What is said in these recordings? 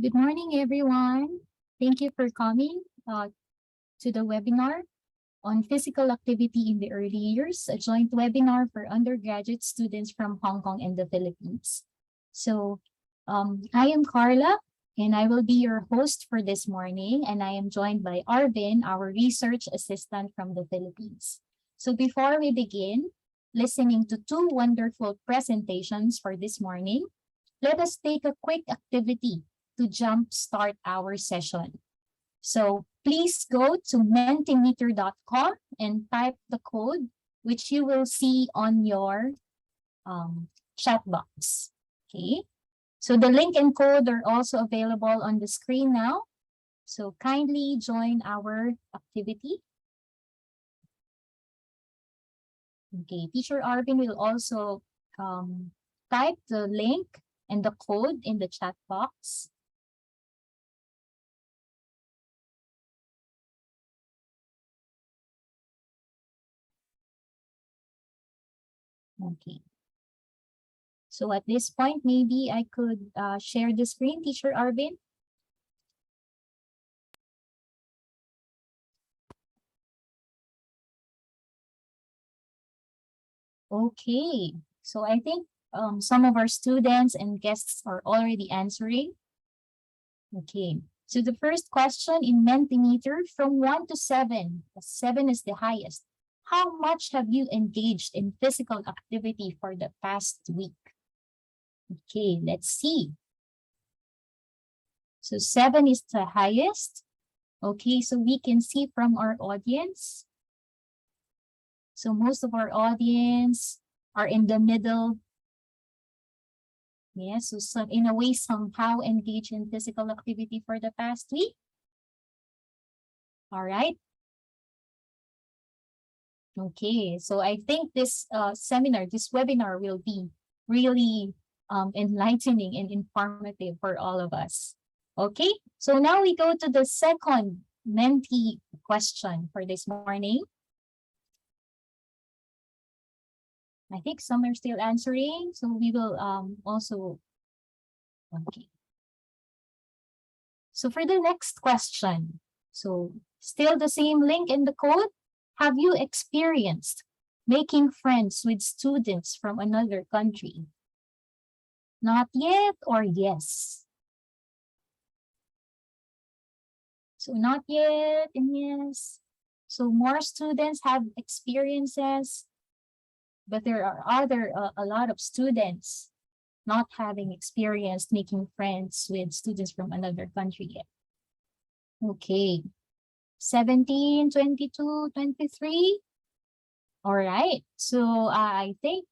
Good morning, everyone. Thank you for coming to the webinar on physical activity in the early years, a joint webinar for undergraduate students from Hong Kong and the Philippines. So I am Carla, and I will be your host for this morning, and I am joined by Arvin, our research assistant from the Philippines. So before we begin listening to two wonderful presentations for this morning, let us take a quick activity to jumpstart our session. So please go to mentimeter.com and type the code, which you will see on your chat box. Okay. So the link and code are also available on the screen now. So kindly join our activity. Okay, Teacher Arvin will also type the link and the code in the chat box. Okay. So at this point, maybe I could share the screen, Teacher Arvin. Okay, so I think some of our students and guests are already answering. Okay, so the first question in Mentimeter, from 1 to 7, 7 is the highest. How much have you engaged in physical activity for the past week? Okay, let's see. So 7 is the highest. Okay, so we can see from our audience. So most of our audience are in the middle. Yes, so some, in a way, somehow engaged in physical activity for the past week. All right. Okay, so I think this this webinar will be really enlightening and informative for all of us. Okay, so now we go to the second Menti question for this morning. I think some are still answering, so we will also, okay. So for the next question, so still the same link in the code. Have you experienced making friends with students from another country? Not yet or yes? So not yet and yes. So more students have experiences, but there are a lot of students not having experienced making friends with students from another country yet. Okay. 17, 22, 23. All right. So I think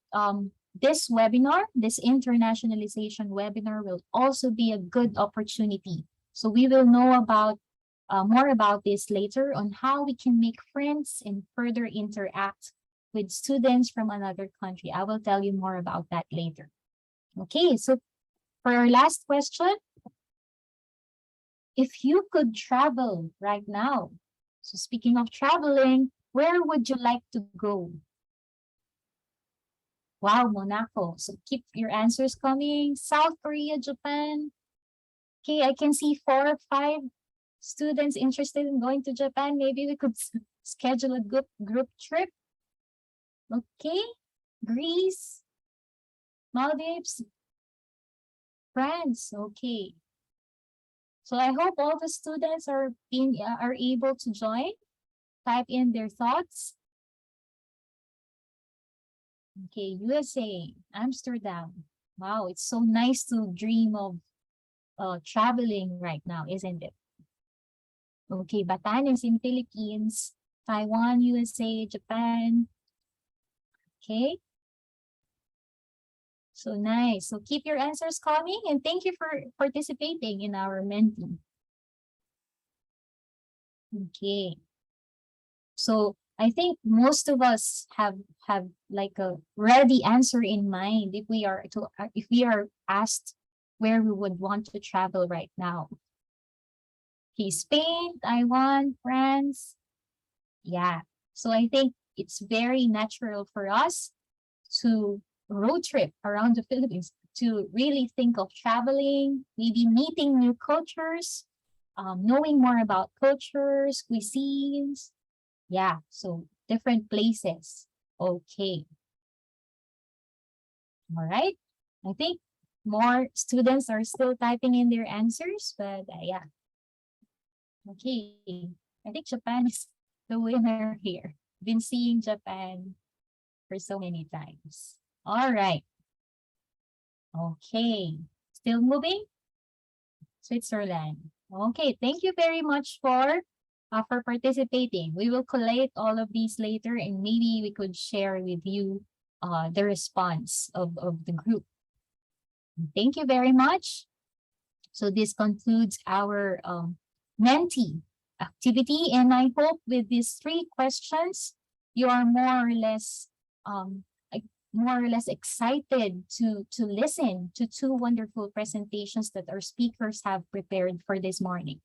this webinar, this internationalization webinar will also be a good opportunity. So we will know about more about this later on how we can make friends and further interact with students from another country. I will tell you more about that later. Okay, so for our last question, if you could travel right now, so speaking of traveling, where would you like to go? Wow, Monaco. So keep your answers coming. South Korea, Japan. Okay, I can see 4 or 5 students interested in going to Japan. Maybe we could schedule a group trip. Okay, Greece, Maldives, France. Okay. So I hope all the students are able to join. Type in their thoughts. Okay, USA, Amsterdam. Wow, it's so nice to dream of traveling right now, isn't it? Okay, Batanes in Philippines, Taiwan, USA, Japan. Okay. So nice. So keep your answers coming and thank you for participating in our Menti. Okay. So I think most of us have like a ready answer in mind if we are asked where we would want to travel right now. Okay, Spain, Taiwan, France. Yeah. So I think it's very natural for us to road trip around the Philippines. to really think of traveling, maybe meeting new cultures, knowing more about cultures, cuisines. Yeah, so different places. Okay. All right. I think more students are still typing in their answers, but yeah. Okay. I think Japan is the winner here. Been seeing Japan for so many times. All right. Okay. Still moving? Switzerland. Okay. Thank you very much for participating. We will collate all of these later and maybe we could share with you the response of the group. Thank you very much. So this concludes our Menti activity. And I hope with these 3 questions, you are um, more or less excited to listen to 2 wonderful presentations that our speakers have prepared for this morning.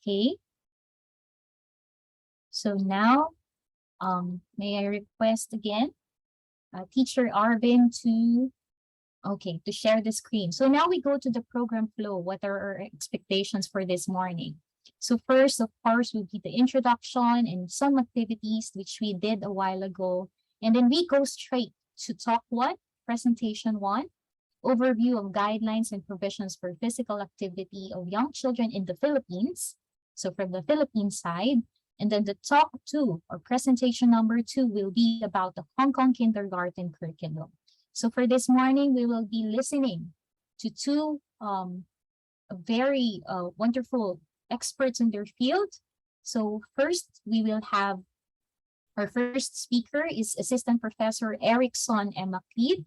Okay. So now, may I request again, Teacher Arvin to share the screen. So now we go to the program flow. What are our expectations for this morning? So first, of course, will be the introduction and some activities which we did a while ago. And then we go straight to talk 1, presentation 1, overview of guidelines and provisions for physical activity of young children in the Philippines. So from the Philippine side, and then the talk 2 or presentation number 2 will be about the Hong Kong kindergarten curriculum. So for this morning, we will be listening to 2 very wonderful experts in their field. So first, we will have our first speaker is Assistant Professor Erickson M. Macleod,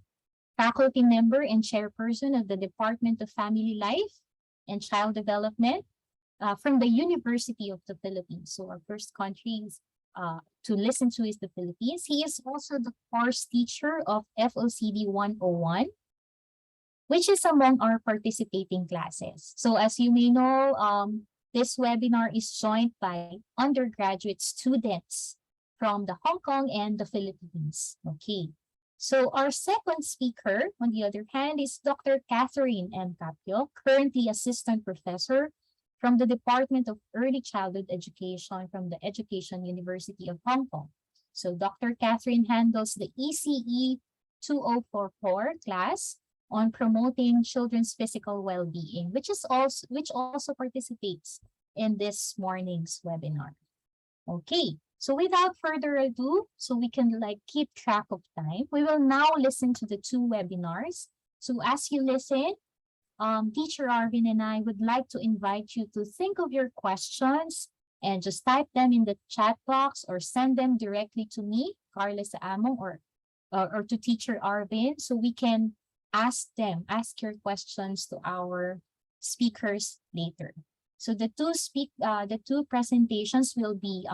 faculty member and chairperson of the Department of Family Life and Child Development from the University of the Philippines. So our first country to listen to is the Philippines. He is also the course teacher of FOCD 101, which is among our participating classes. So as you may know, this webinar is joined by undergraduate students from the Hong Kong and the Philippines. Okay. So our second speaker, on the other hand, is Dr. Catherine M. Capio, currently assistant professor from the Department of Early Childhood Education from the Education University of Hong Kong. So Dr. Catherine handles the ECE 2044 class on promoting children's physical well-being, which also participates in this morning's webinar. Okay, so without further ado, so we can keep track of time, we will now listen to the 2 webinars. So as you listen, Teacher Arvin and I would like to invite you to think of your questions and just type them in the chat box or send them directly to me, Carla Saamong, or to Teacher Arvin, so we can ask your questions to our speakers later. So the 2 presentations will be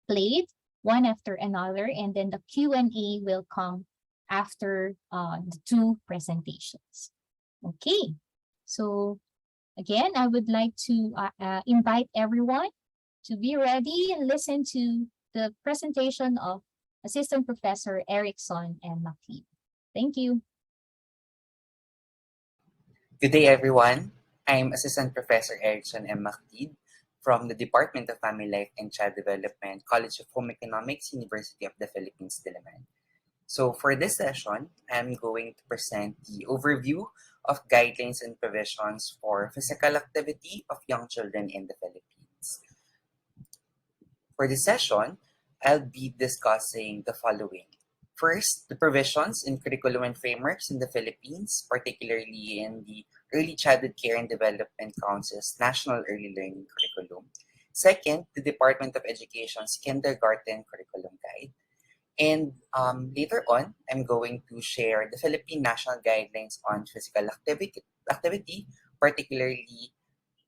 played one after another, and then the Q&A will come after the 2 presentations. Okay, so again, I would like to invite everyone to be ready and listen to the presentation of Assistant Professor Erickson M. Macleod. Thank you. Good day, everyone. I'm Assistant Professor Erickson M. Macleod from the Department of Family Life and Child Development, College of Home Economics, University of the Philippines, Diliman. So for this session, I'm going to present the overview of guidelines and provisions for physical activity of young children in the Philippines. For this session, I'll be discussing the following. First, the provisions in curriculum and frameworks in the Philippines, particularly in the Early Childhood Care and Development Council's National Early Learning Curriculum. Second, the Department of Education's Kindergarten Curriculum Guide. And later on, I'm going to share the Philippine National Guidelines on Physical Activity, particularly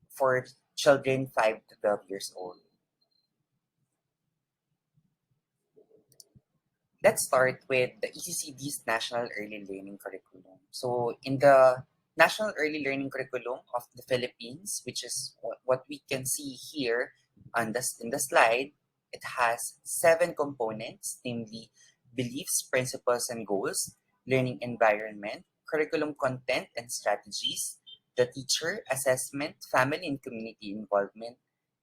for children 5 to 12 years old. Let's start with the ECCD's National Early Learning Curriculum. So in the National Early Learning Curriculum of the Philippines, which is what we can see here in the slide, it has 7 components, namely beliefs, principles, and goals, learning environment, curriculum content and strategies, the teacher, assessment, family and community involvement,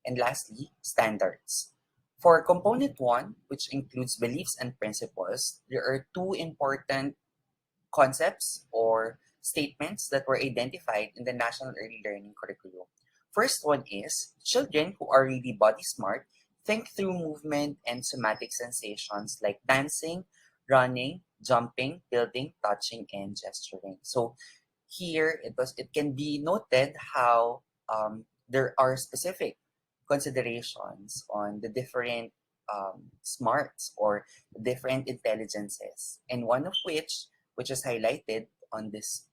and lastly, standards. For component one, which includes beliefs and principles, there are two important concepts or statements that were identified in the National Early Learning Curriculum. First one is children who are really body smart think through movement and somatic sensations like dancing, running, jumping, building, touching, and gesturing. So here it can be noted how there are specific considerations on the different smarts or different intelligences, and one of which is highlighted on this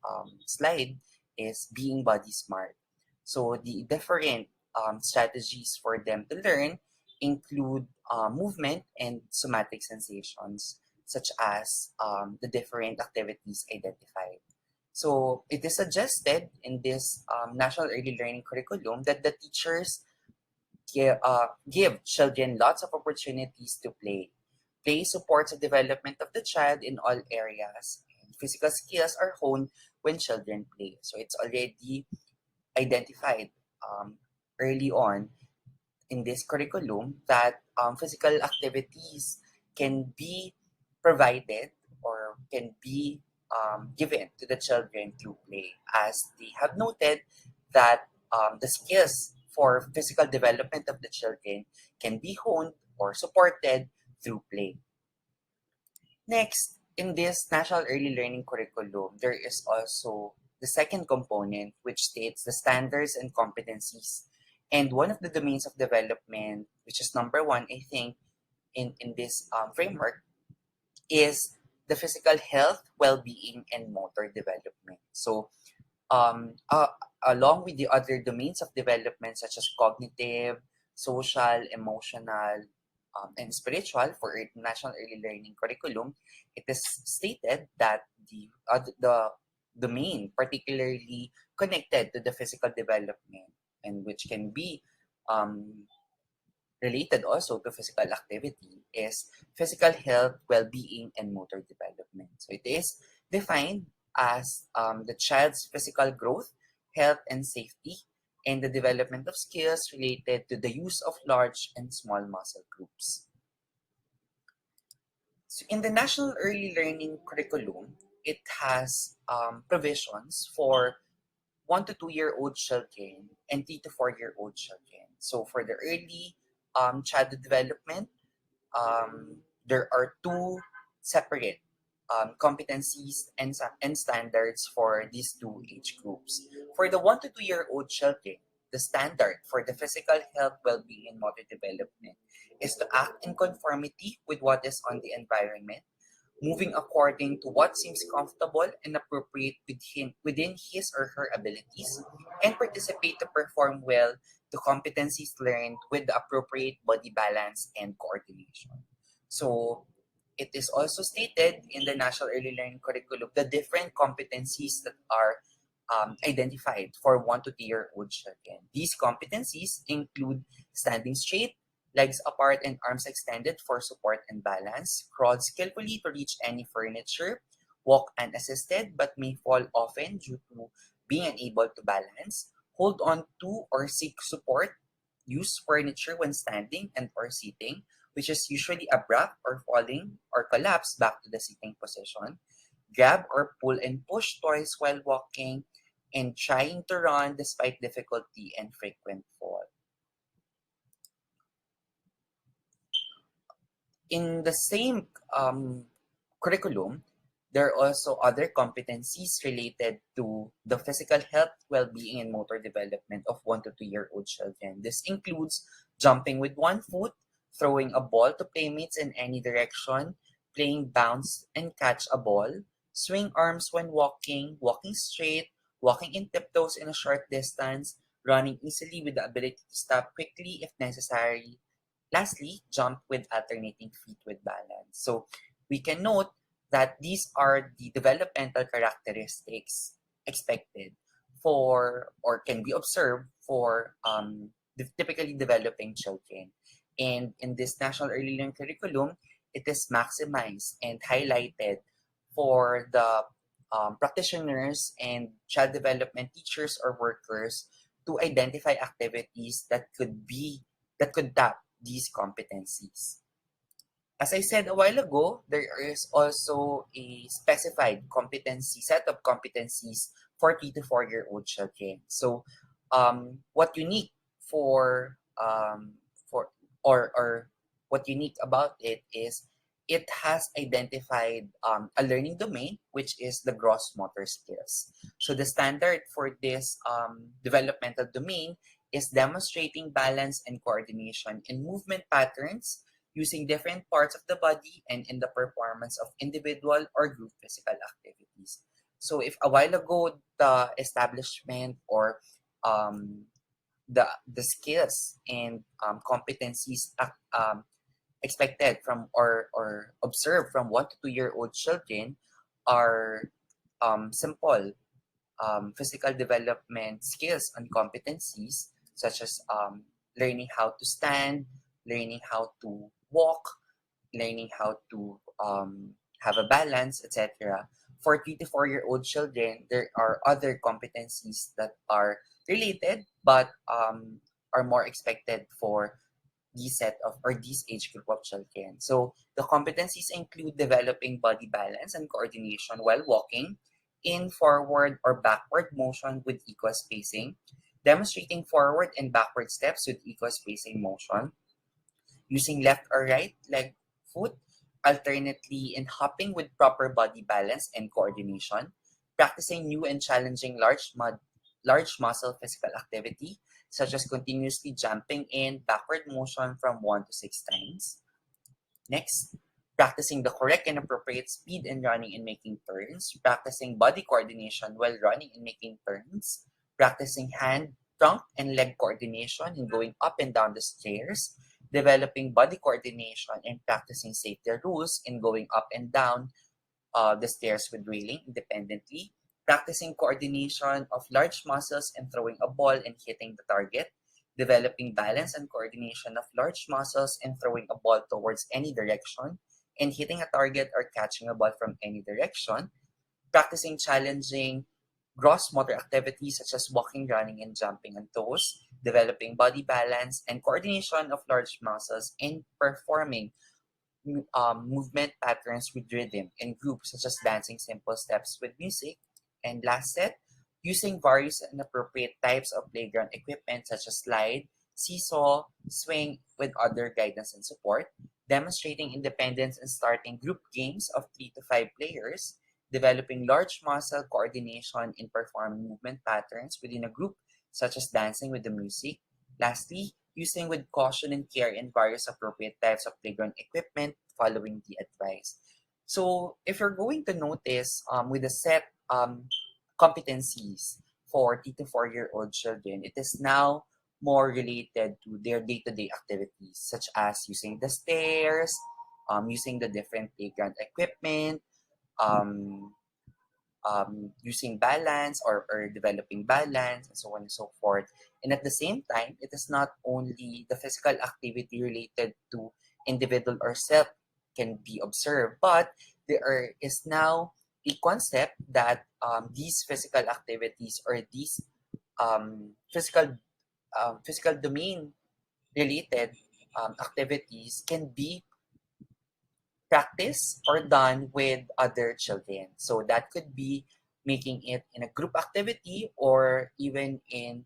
slide is being body smart. So the different strategies for them to learn include movement and somatic sensations, such as the different activities identified. So it is suggested in this National Early Learning Curriculum that the teachers give children lots of opportunities to play. Play supports the development of the child in all areas. And physical skills are honed when children play. So it's already identified early on in this curriculum that physical activities can be provided or can be given to the children through play, as they have noted that the skills for physical development of the children can be honed or supported through play. Next, in this National Early Learning Curriculum, there is also the second component, which states the standards and competencies. And one of the domains of development, which is number one, I think, in this framework, is the physical health, well-being, and motor development. So, um, uh, along with the other domains of development, such as cognitive, social, emotional, and spiritual for National Early Learning Curriculum, it is stated that the domain particularly connected to the physical development, and which can be um, related also to physical activity, is physical health, well-being, and motor development. So it is defined as the child's physical growth, health, and safety, and the development of skills related to the use of large and small muscle groups. So in the National Early Learning Curriculum, it has provisions for 1 to 2 year old children and 3 to 4 year old children. So for the early childhood development, there are two separate competencies and standards for these two age groups. For the 1 to 2 year old children, the standard for the physical health, well-being, and motor development is to act in conformity with what is on the environment, moving according to what seems comfortable and appropriate within his or her abilities, and participate to perform well the competencies learned with the appropriate body balance and coordination. So it is also stated in the National Early Learning Curriculum the different competencies that are identified for 1 to 2 year old children. These competencies include standing straight, legs apart and arms extended for support and balance, crawl skillfully to reach any furniture, walk unassisted but may fall often due to being unable to balance, hold on to or seek support, use furniture when standing and or sitting, which is usually abrupt or falling or collapse back to the sitting position, grab or pull and push toys while walking, and trying to run despite difficulty and frequent fall. In the same curriculum, there are also other competencies related to the physical health, well-being, and motor development of 1 to 2 year old children. This includes jumping with one foot, throwing a ball to playmates in any direction, playing bounce and catch a ball, swing arms when walking, walking straight, walking in tiptoes in a short distance, running easily with the ability to stop quickly if necessary. Lastly, jump with alternating feet with balance. So we can note that these are the developmental characteristics expected for or can be observed for typically developing children. And in this National Early Learning Curriculum, it is maximized and highlighted for the practitioners and child development teachers or workers to identify activities that could tap these competencies. As I said a while ago, there is also a specified competency set of competencies for 3 to 4 year old children. So, what unique for or what unique about it is it has identified a learning domain, which is the gross motor skills. So the standard for this developmental domain is demonstrating balance and coordination in movement patterns using different parts of the body and in the performance of individual or group physical activities. So if a while ago the establishment or um, the skills and competencies expected from or observed from 1 to 2 year old children are simple physical development skills and competencies such as learning how to stand, learning how to walk, learning how to have a balance, etc. For 3 to 4 year old children, there are other competencies that are related but are more expected for this set of or this age group of children. So the competencies include developing body balance and coordination while walking, in forward or backward motion with equal spacing, demonstrating forward and backward steps with equal spacing motion, using left or right leg foot alternately in hopping with proper body balance and coordination, practicing new and challenging large muscle physical activity such as continuously jumping in backward motion from 1 to 6 times. Next, practicing the correct and appropriate speed in running and making turns, practicing body coordination while running and making turns, practicing hand, trunk, and leg coordination in going up and down the stairs, developing body coordination and practicing safety rules in going up and down the stairs with railing independently, practicing coordination of large muscles and throwing a ball and hitting the target, developing balance and coordination of large muscles and throwing a ball towards any direction, and hitting a target or catching a ball from any direction, practicing challenging gross motor activities such as walking, running, and jumping on toes, developing body balance and coordination of large muscles, and performing movement patterns with rhythm in groups such as dancing simple steps with music. And last set, using various and appropriate types of playground equipment such as slide, seesaw, swing with other guidance and support, demonstrating independence and starting group games of 3 to 5 players, developing large muscle coordination in performing movement patterns within a group such as dancing with the music. Lastly, using with caution and care in various appropriate types of playground equipment following the advice. So if you're going to notice with the set competencies for 3 to 4 year old children, it is now more related to their day-to-day activities such as using the stairs, using the different playground equipment, um, using balance or developing balance and so on and so forth. And at the same time, it is not only the physical activity related to individual or self can be observed, but is now a concept that these physical activities or these physical domain related activities can be practice or done with other children. So that could be making it in a group activity or even in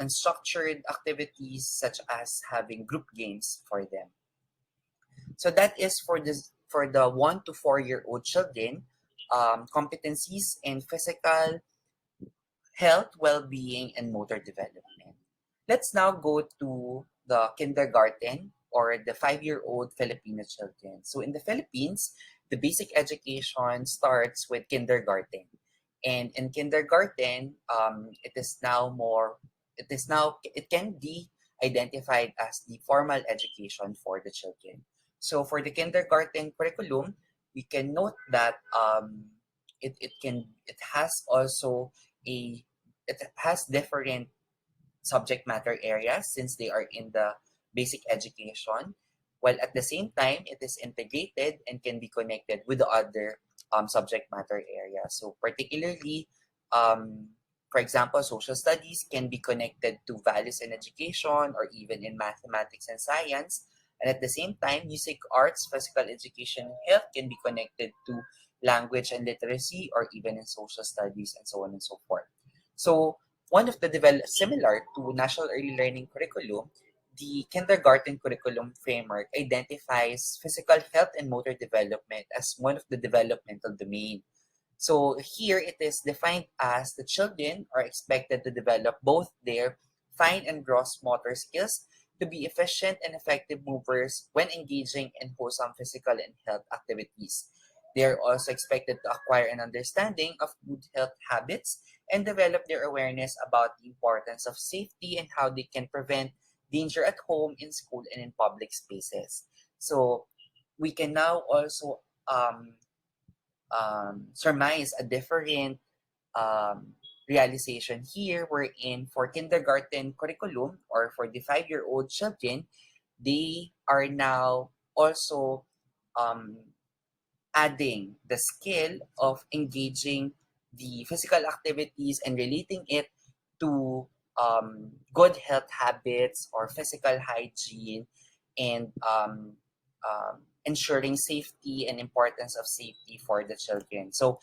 unstructured activities such as having group games for them. So that is for the 1 to 4 year old children, competencies in physical health, well-being, and motor development. Let's now go to the kindergarten or the 5 year old Filipino children. So in the Philippines, the basic education starts with kindergarten. And in kindergarten, it can be identified as the formal education for the children. So for the kindergarten curriculum, we can note that it has also a it has different subject matter areas since they are in the basic education, while at the same time it is integrated and can be connected with the other subject matter area. So particularly, um, for example, social studies can be connected to values in education or even in mathematics and science. And at the same time, music, arts, physical education, and health can be connected to language and literacy or even in social studies and so on and so forth. So one of the similar to National Early Learning Curriculum, the kindergarten curriculum framework identifies physical health and motor development as one of the developmental domain. So here it is defined as the children are expected to develop both their fine and gross motor skills to be efficient and effective movers when engaging in wholesome physical and health activities. They are also expected to acquire an understanding of good health habits and develop their awareness about the importance of safety and how they can prevent danger at home, in school, and in public spaces. So we can now also surmise a different um, realization here wherein for kindergarten curriculum or for the 5-year-old children, they are now also um, adding the skill of engaging the physical activities and relating it to good health habits or physical hygiene and ensuring safety and importance of safety for the children. So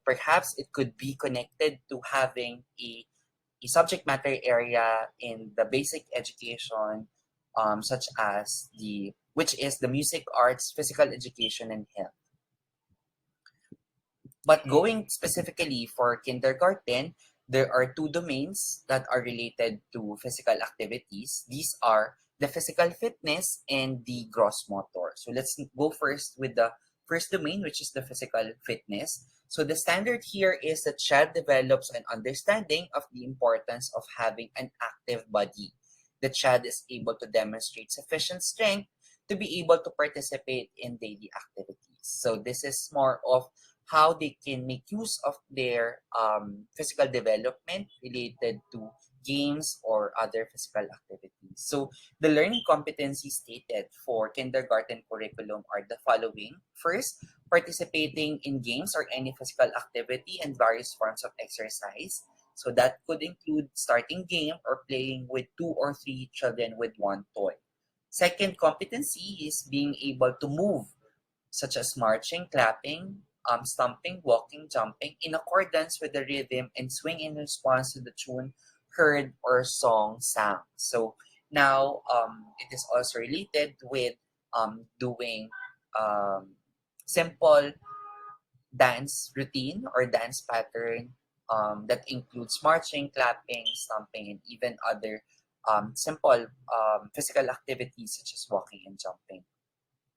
perhaps it could be connected to having a subject matter area in the basic education, such as which is the music, arts, physical education, and health. But going specifically for kindergarten, there are two domains that are related to physical activities. These are the physical fitness and the gross motor. So let's go first with the first domain, which is the physical fitness. So the standard here is that child develops an understanding of the importance of having an active body. The child is able to demonstrate sufficient strength to be able to participate in daily activities. So this is more of how they can make use of their physical development related to games or other physical activities. So the learning competencies stated for kindergarten curriculum are the following. First, participating in games or any physical activity and various forms of exercise. So that could include starting game or playing with 2 or 3 children with one toy. Second competency is being able to move, such as marching, clapping, stomping, walking, jumping, in accordance with the rhythm and swing in response to the tune heard or song sang. So now it is also related with doing um, simple dance routine or dance pattern that includes marching, clapping, stomping, and even other simple physical activities such as walking and jumping.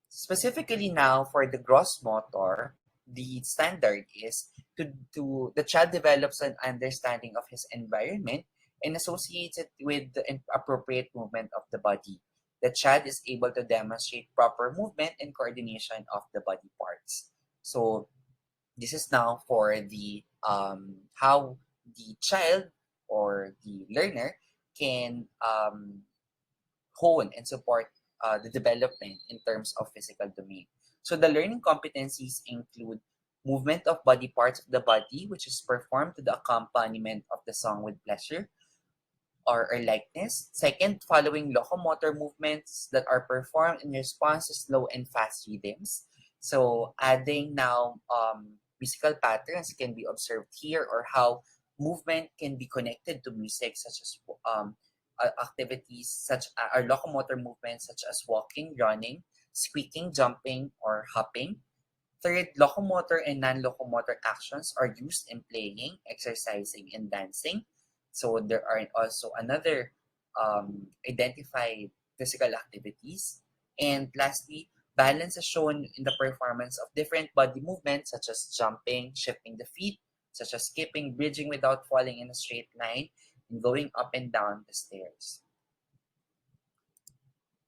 Specifically now for the gross motor, the standard is to the child develops an understanding of his environment and associates it with the appropriate movement of the body. The child is able to demonstrate proper movement and coordination of the body parts. So this is now for the how the child or the learner can hone and support the development in terms of physical domain. So the learning competencies include movement of body parts of the body, which is performed to the accompaniment of the song with pleasure or likeness. Second, following locomotor movements that are performed in response to slow and fast rhythms. So adding now musical patterns can be observed here, or how movement can be connected to music, such as activities such or locomotor movements such as walking, running, squeaking, jumping, or hopping. Third, locomotor and non-locomotor actions are used in playing, exercising, and dancing. So there are also another identified physical activities. And lastly, balance is shown in the performance of different body movements such as jumping, shifting the feet, such as skipping, bridging without falling in a straight line, and going up and down the stairs.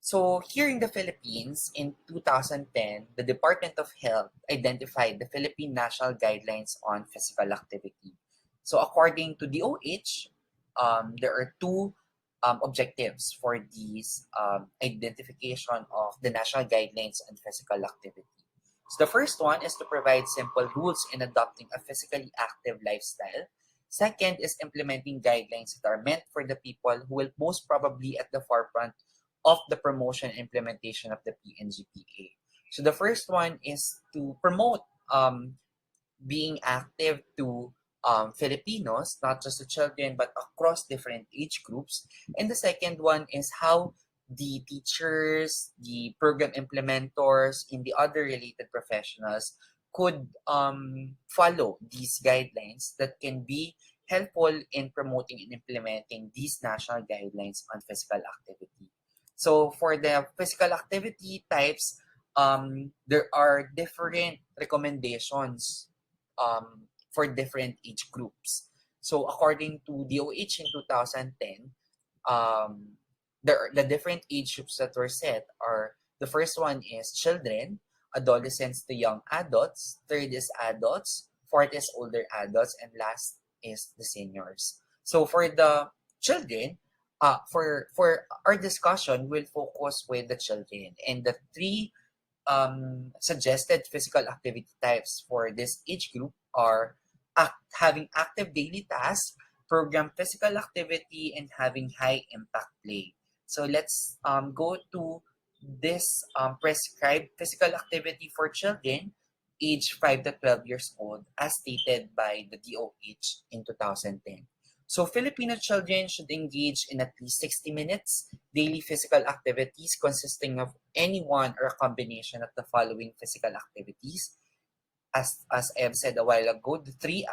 So here in the Philippines, in 2010, the Department of Health identified the Philippine National Guidelines on Physical Activity. So according to DOH, there are two objectives for these identification of the national guidelines on physical activity. So the first one is to provide simple rules in adopting a physically active lifestyle. Second is implementing guidelines that are meant for the people who will most probably at the forefront of the promotion and implementation of the PNGPA. So the first one is to promote being active to Filipinos, not just the children, but across different age groups. And the second one is how the teachers, the program implementors, and the other related professionals could follow these guidelines that can be helpful in promoting and implementing these national guidelines on physical activity. So for the physical activity types, there are different recommendations for different age groups. So according to DOH in 2010, the different age groups that were set are the first one is children, adolescents to young adults, third is adults, fourth is older adults, and last is the seniors. So for the children, for our discussion, we'll focus with the children and the three suggested physical activity types for this age group are having active daily tasks, program physical activity, and having high impact play. So let's go to this prescribed physical activity for children age 5 to 12 years old as stated by the DOH in 2010. So Filipino children should engage in at least 60 minutes daily physical activities consisting of any one or a combination of the following physical activities. As I have said a while ago, the three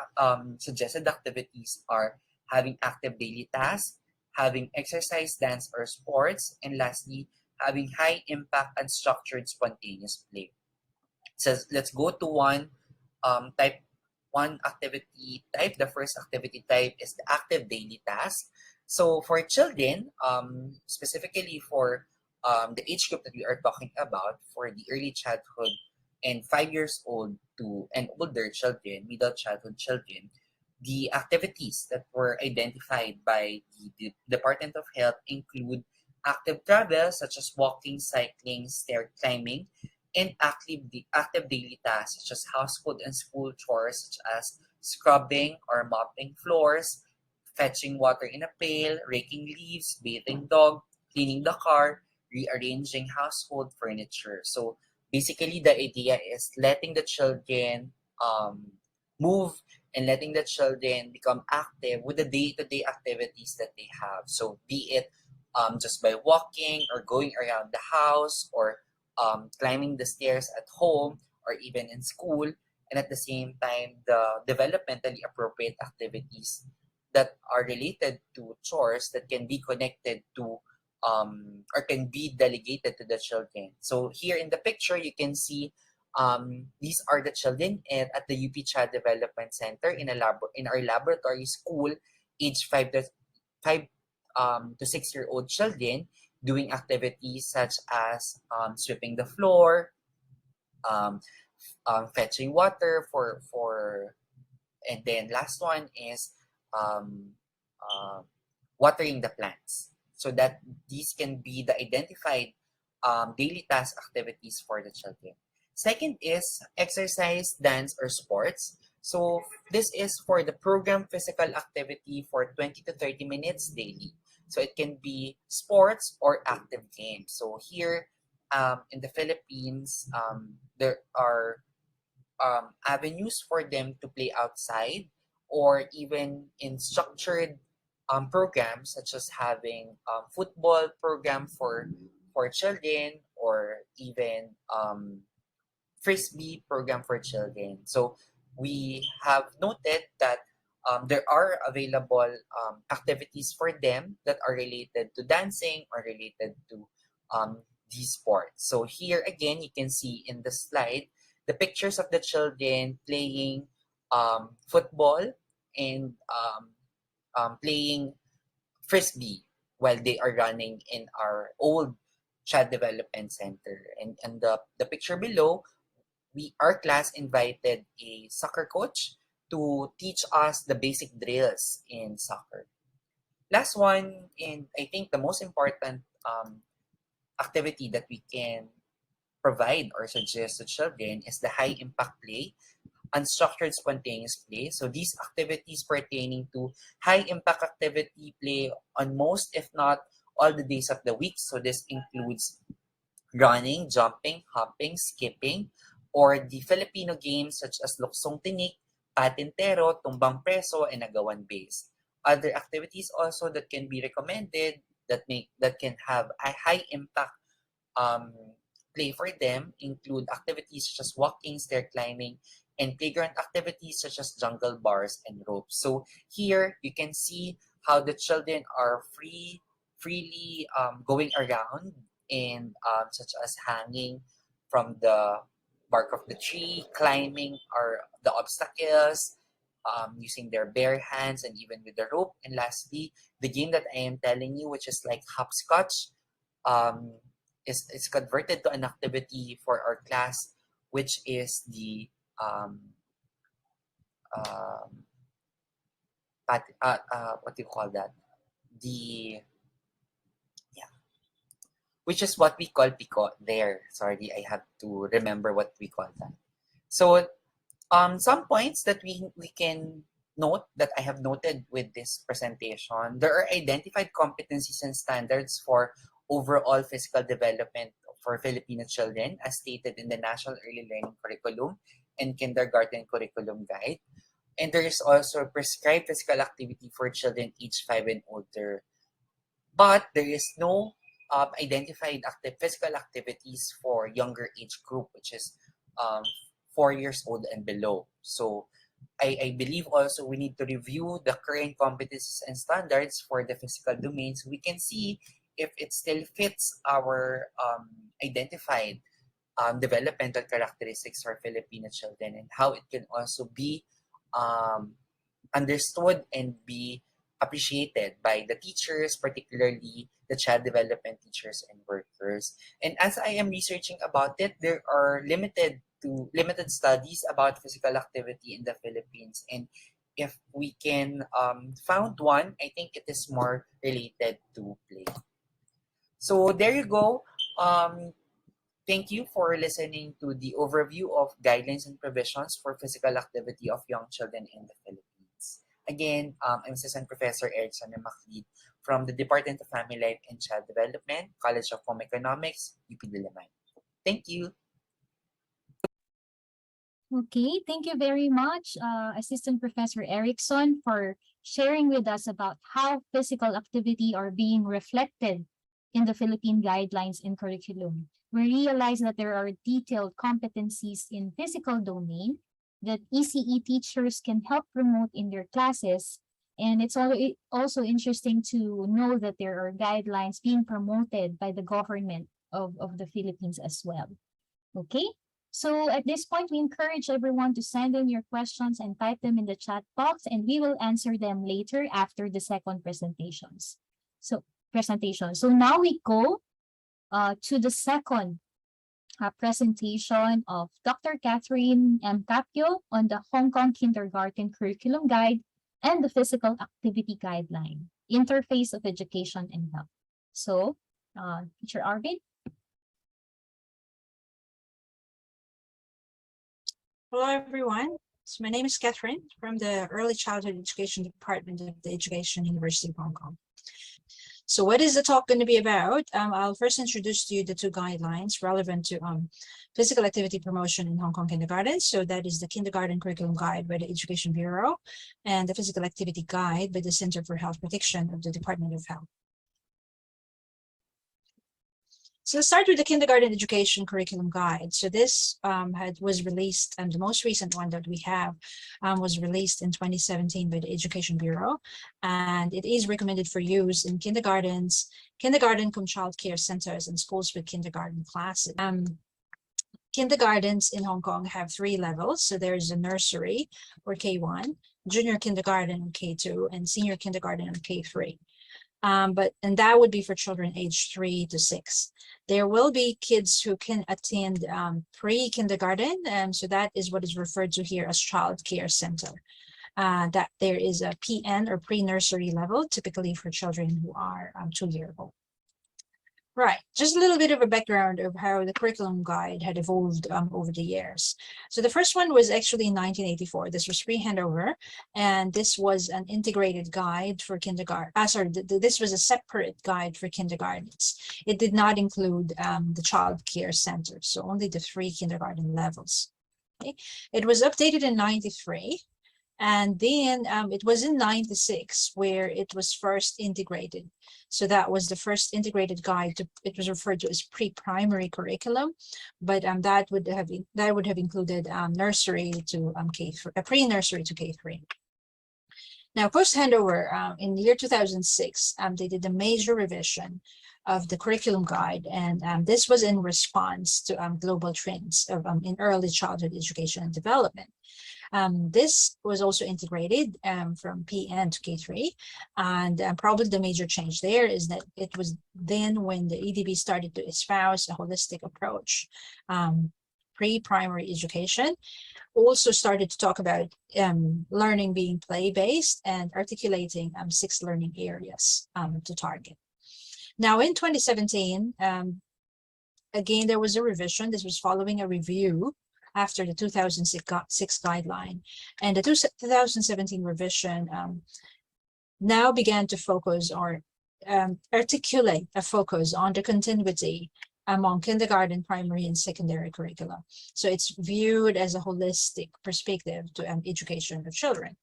suggested activities are having active daily tasks, having exercise, dance, or sports, and lastly, having high impact and structured spontaneous play. So let's go to one activity type. The first activity type is the active daily task. So for children, specifically for the age group that we are talking about, for the early childhood and 5 years old to and older children, middle childhood children, the activities that were identified by the Department of Health include active travel such as walking, cycling, stair climbing, and active daily tasks such as household and school chores such as scrubbing or mopping floors, fetching water in a pail, raking leaves, bathing dog, cleaning the car, rearranging household furniture. So basically, the idea is letting the children move and letting the children become active with the day-to-day activities that they have. So be it just by walking or going around the house or climbing the stairs at home or even in school, and at the same time, the developmentally appropriate activities that are related to chores that can be connected to or can be delegated to the children. So here in the picture, you can see these are the children at the UP Child Development Center in our laboratory school, age 5 to 6 year old children doing activities such as sweeping the floor, um, fetching water and then last one is um, uh, watering the plants. So that these can be the identified daily task activities for the children. Second is exercise, dance, or sports. So this is for the program physical activity for 20 to 30 minutes daily. So it can be sports or active games. So here in the Philippines, there are avenues for them to play outside or even in structured programs such as having football program for children or even frisbee program for children. So we have noted that there are available activities for them that are related to dancing or related to these sports. So here again, you can see in the slide the pictures of the children playing football and playing frisbee while they are running in our old child development center. And the picture below, our class invited a soccer coach to teach us the basic drills in soccer. Last one, and I think the most important activity that we can provide or suggest to children is the high impact play, unstructured spontaneous play. So these activities pertaining to high impact activity play on most, if not all, the days of the week. So this includes running, jumping, hopping, skipping, or the Filipino games such as luksong tinik, patintero, tumbang preso, and agawan base. Other activities also that can be recommended that can have a high impact um, play for them include activities such as walking, stair climbing, and playground activities such as jungle bars and ropes. So here you can see how the children are freely going around and such as hanging from the bark of the tree, climbing or the obstacles, using their bare hands and even with the rope. And lastly, the game that I am telling you, which is like hopscotch, um, is converted to an activity for our class, which is the um, um, what do you call that? The yeah, which is what we call pico there. Sorry, I have to remember what we call that. So some points that we can note that I have noted with this presentation, there are identified competencies and standards for overall physical development for Filipino children as stated in the National Early Learning Curriculum and Kindergarten Curriculum Guide. And there is also prescribed physical activity for children aged 5 and older. But there is no identified physical activities for younger age group, which is um, 4 years old and below. So I believe also we need to review the current competencies and standards for the physical domain so we can see if it still fits our identified developmental characteristics for Filipino children and how it can also be um, understood and be appreciated by the teachers, particularly the child development teachers and workers. And as I am researching about it, there are limited studies about physical activity in the Philippines. And if we can found one, I think it is more related to play. So there you go. Thank you for listening to the overview of guidelines and provisions for physical activity of young children in the Philippines. Again, I'm Assistant Professor Erickson Macleod from the Department of Family Life and Child Development, College of Home Economics, UP Diliman. Thank you. Okay, thank you very much, Assistant Professor Erickson, for sharing with us about how physical activity are being reflected in the Philippine guidelines and curriculum. We realize that there are detailed competencies in physical domain that ECE teachers can help promote in their classes. And it's also interesting to know that there are guidelines being promoted by the government of the Philippines as well. Okay? So at this point, we encourage everyone to send in your questions and type them in the chat box, and we will answer them later after the second presentations. So now we go to the second presentation of Dr. Catherine M. Capio on the Hong Kong Kindergarten Curriculum Guide and the Physical Activity Guideline, Interface of Education and Health. So, Teacher Arvin. Hello, everyone. So my name is Catherine from the Early Childhood Education Department of the Education University of Hong Kong. So what is the talk going to be about? I'll first introduce to you the two guidelines relevant to physical activity promotion in Hong Kong kindergarten. So that is the Kindergarten Curriculum Guide by the Education Bureau and the Physical Activity Guide by the Center for Health Protection of the Department of Health. So let's start with the Kindergarten Education Curriculum Guide. So this was released, and the most recent one that we have was released in 2017 by the Education Bureau, and it is recommended for use in kindergartens, kindergarten cum child care centers, and schools with kindergarten classes. Kindergartens in Hong Kong have 3 levels. So there's a nursery or K1, junior kindergarten or K2, and senior kindergarten or K3. And that would be for children aged 3 to 6. There will be kids who can attend pre-kindergarten, so that is what is referred to here as child care center. That there is a PN or pre-nursery level, typically for children who are 2 years old. Right, just a little bit of a background of how the curriculum guide had evolved over the years. So the first one was actually in 1984. This was pre-handover, and this was an integrated guide for kindergarten. This was a separate guide for kindergartens. It did not include the child care centers, so only the 3 kindergarten levels. Okay. It was updated in 93. And then it was in 96 where it was first integrated. So that was the first integrated guide. It was referred to as pre-primary curriculum, but that would have included nursery to pre-nursery to K3. Now, post handover in the year 2006, they did a major revision of the curriculum guide, and this was in response to global trends of in early childhood education and development. This was also integrated from PN to K3, and probably the major change there is that it was then when the EDB started to espouse a holistic approach. Pre-primary education also started to talk about learning being play-based and articulating 6 learning areas to target. Now in 2017, again, there was a revision. This was following a review after the 2006 guideline, and the 2017 revision now began to focus or articulate a focus on the continuity among kindergarten, primary, and secondary curricula. So it's viewed as a holistic perspective to education of children.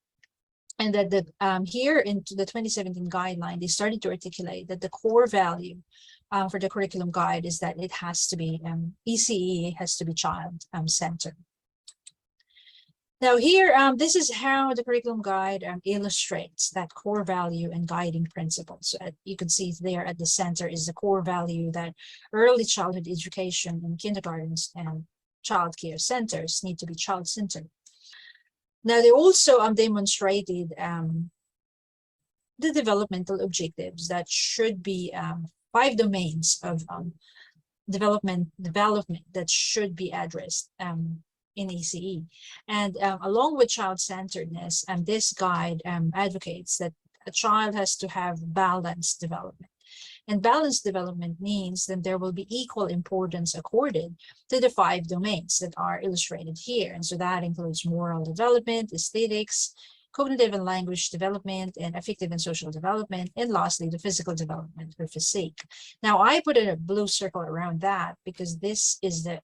And that here into the 2017 guideline, they started to articulate that the core value for the curriculum guide is that it has to be ECE has to be child centered. Now here, this is how the curriculum guide illustrates that core value and guiding principles. So you can see there at the center is the core value that early childhood education in kindergartens and child care centers need to be child-centered. Now they also demonstrated the developmental objectives that should be 5 domains of development that should be addressed in ECE. And along with child-centeredness, this guide advocates that a child has to have balanced development. And balanced development means that there will be equal importance accorded to the 5 domains that are illustrated here. And so that includes moral development, aesthetics, cognitive and language development, and affective and social development, and lastly, the physical development or physique. Now, I put a blue circle around that because this is the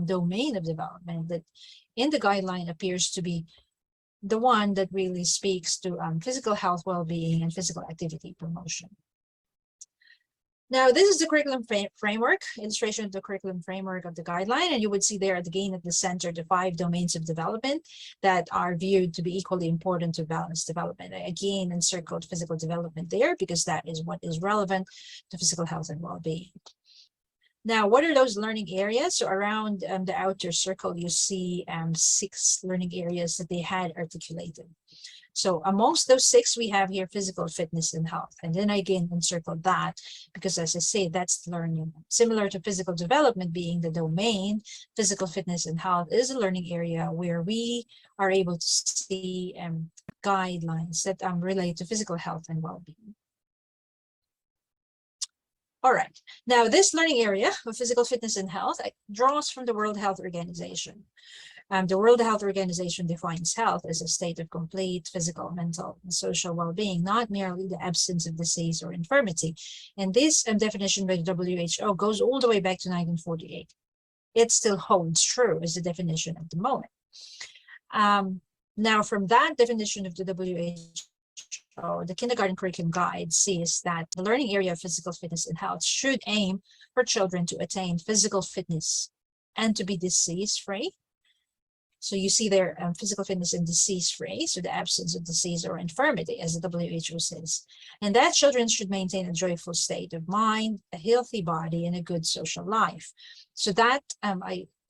domain of development that in the guideline appears to be the one that really speaks to physical health, well-being, and physical activity promotion. Now, this is the curriculum framework, illustration of the curriculum framework of the guideline, and you would see there again at the center the 5 domains of development that are viewed to be equally important to balanced development. I again encircled physical development there because that is what is relevant to physical health and well-being. Now, what are those learning areas? So around the outer circle, you see 6 learning areas that they had articulated. So amongst those 6, we have here physical fitness and health. And then I again encircled that because, as I say, that's learning. Similar to physical development being the domain, physical fitness and health is a learning area where we are able to see guidelines that relate to physical health and well-being. All right, now this learning area of physical fitness and health draws from the World Health Organization. The World Health Organization defines health as a state of complete physical, mental, and social well-being, not merely the absence of disease or infirmity. And this definition by the WHO goes all the way back to 1948. It still holds true as the definition at the moment. Now, from that definition of the WHO, the kindergarten curriculum guide says that the learning area of physical fitness and health should aim for children to attain physical fitness and to be disease-free. So you see there physical fitness and disease-free, so the absence of disease or infirmity, as the WHO says. And that children should maintain a joyful state of mind, a healthy body, and a good social life. So that,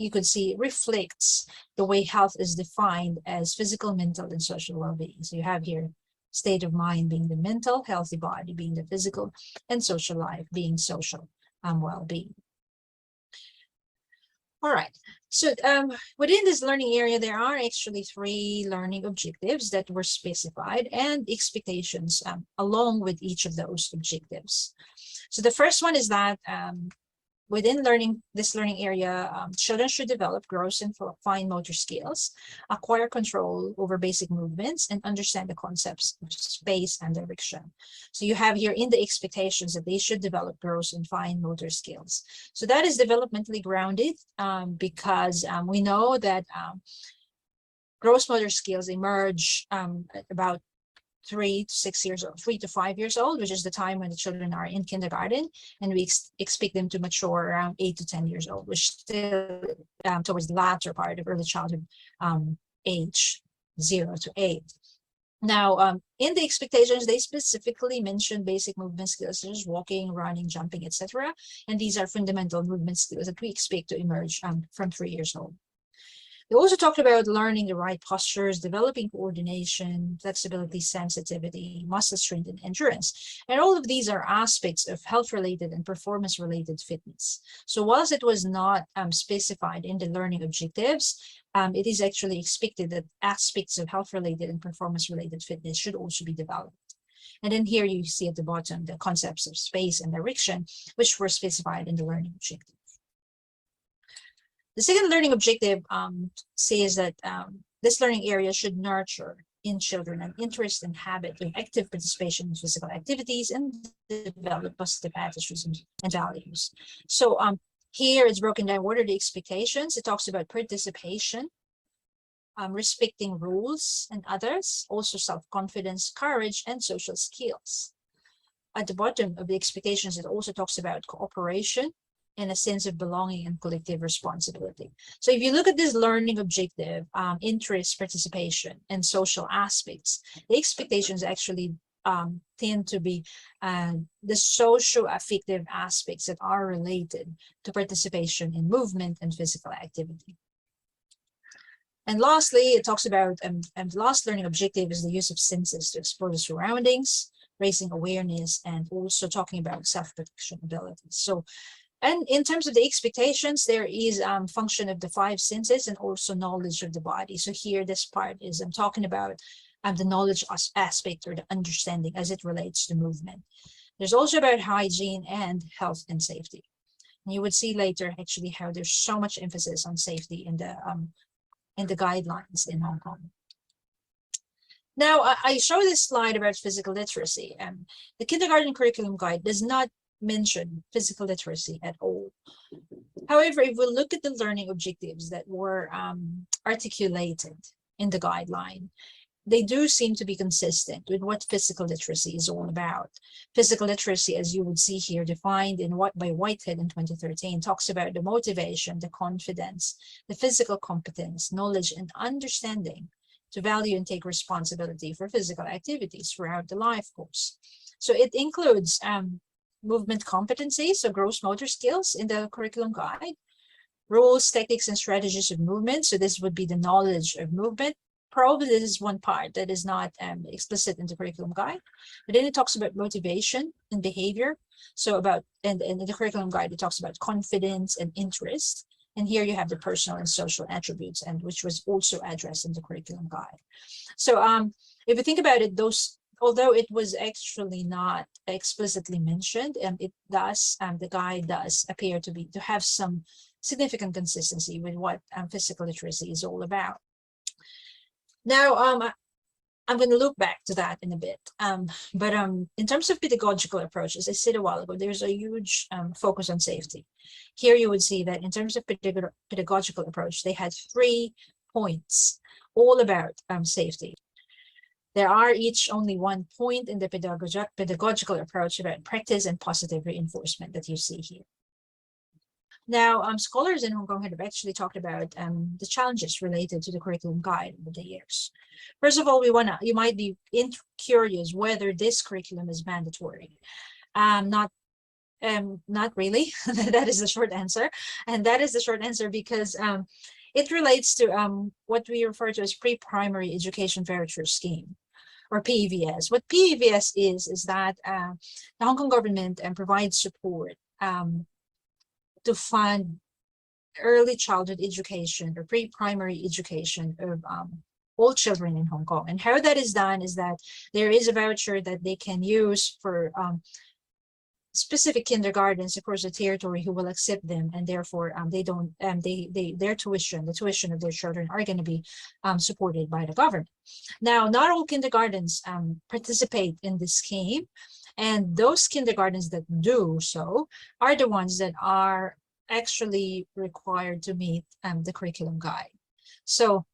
you could see, reflects the way health is defined as physical, mental, and social well-being. So you have here state of mind being the mental, healthy body being the physical, and social life being social well-being. All right, so within this learning area, there are actually 3 learning objectives that were specified and expectations along with each of those objectives. So the first one is that within this learning area, children should develop gross and fine motor skills, acquire control over basic movements, and understand the concepts of space and direction. So you have here in the expectations that they should develop gross and fine motor skills. So that is developmentally grounded because we know that gross motor skills emerge at about 3 to 5 years old, which is the time when the children are in kindergarten, and we expect them to mature around 8 to 10 years old, which still towards the latter part of early childhood age, 0 to 8. Now, in the expectations, they specifically mention basic movement skills such as walking, running, jumping, etc. And these are fundamental movement skills that we expect to emerge from 3 years old. We also talked about learning the right postures, developing coordination, flexibility, sensitivity, muscle strength, and endurance. And all of these are aspects of health-related and performance-related fitness. So whilst it was not specified in the learning objectives, it is actually expected that aspects of health-related and performance-related fitness should also be developed. And then here you see at the bottom the concepts of space and direction, which were specified in the learning objective. The second learning objective says that this learning area should nurture in children an interest and habit of active participation in physical activities and develop positive attitudes and values. So here it's broken down. What are the expectations? It talks about participation, respecting rules and others, also self-confidence, courage, and social skills. At the bottom of the expectations, it also talks about cooperation and a sense of belonging and collective responsibility. So if you look at this learning objective, interest, participation, and social aspects, the expectations actually tend to be the socio-affective aspects that are related to participation in movement and physical activity. And lastly, it talks about, and the last learning objective is the use of senses to explore the surroundings, raising awareness, and also talking about self-protection abilities. So, and in terms of the expectations, there is function of the 5 senses and also knowledge of the body. So here, this part is I'm talking about the knowledge aspect or the understanding as it relates to movement. There's also about hygiene and health and safety. And you would see later actually how there's so much emphasis on safety in the guidelines in Hong Kong. Now, I show this slide about physical literacy, and the kindergarten curriculum guide does not mention physical literacy at all. However, if we look at the learning objectives that were articulated in the guideline, they do seem to be consistent with what physical literacy is all about. Physical literacy, as you would see here, defined in by Whitehead in 2013, talks about the motivation, the confidence, the physical competence, knowledge, and understanding to value and take responsibility for physical activities throughout the life course. So it includes movement competencies, so gross motor skills in the curriculum guide, rules, techniques, and strategies of movement. So this would be the knowledge of movement. Probably this is one part that is not explicit in the curriculum guide, but then it talks about motivation and behavior. So about, and in the curriculum guide, it talks about confidence and interest. And here you have the personal and social attributes, and which was also addressed in the curriculum guide. So if you think about it, those, although it was actually not explicitly mentioned, it does, the guide does appear to have some significant consistency with what physical literacy is all about. Now, I'm going to look back to that in a bit. But in terms of pedagogical approaches, I said a while ago, there's a huge focus on safety. Here you would see that in terms of pedagogical approach, they had 3 points all about safety. There are each only 1 point in the pedagogical approach about practice and positive reinforcement that you see here. Now, scholars in Hong Kong have actually talked about the challenges related to the curriculum guide over the years. First of all, you might be curious whether this curriculum is mandatory. Not really. That is the short answer. And that is the short answer because it relates to what we refer to as pre-primary education voucher scheme, or PEVS. What PEVS is that the Hong Kong government provides support to fund early childhood education or pre-primary education of all children in Hong Kong. And how that is done is that there is a voucher that they can use for specific kindergartens across the territory who will accept them, and therefore their tuition, the tuition of their children, are going to be supported by the government. Now, not all kindergartens participate in this scheme, and those kindergartens that do so are the ones that are actually required to meet the curriculum guide. So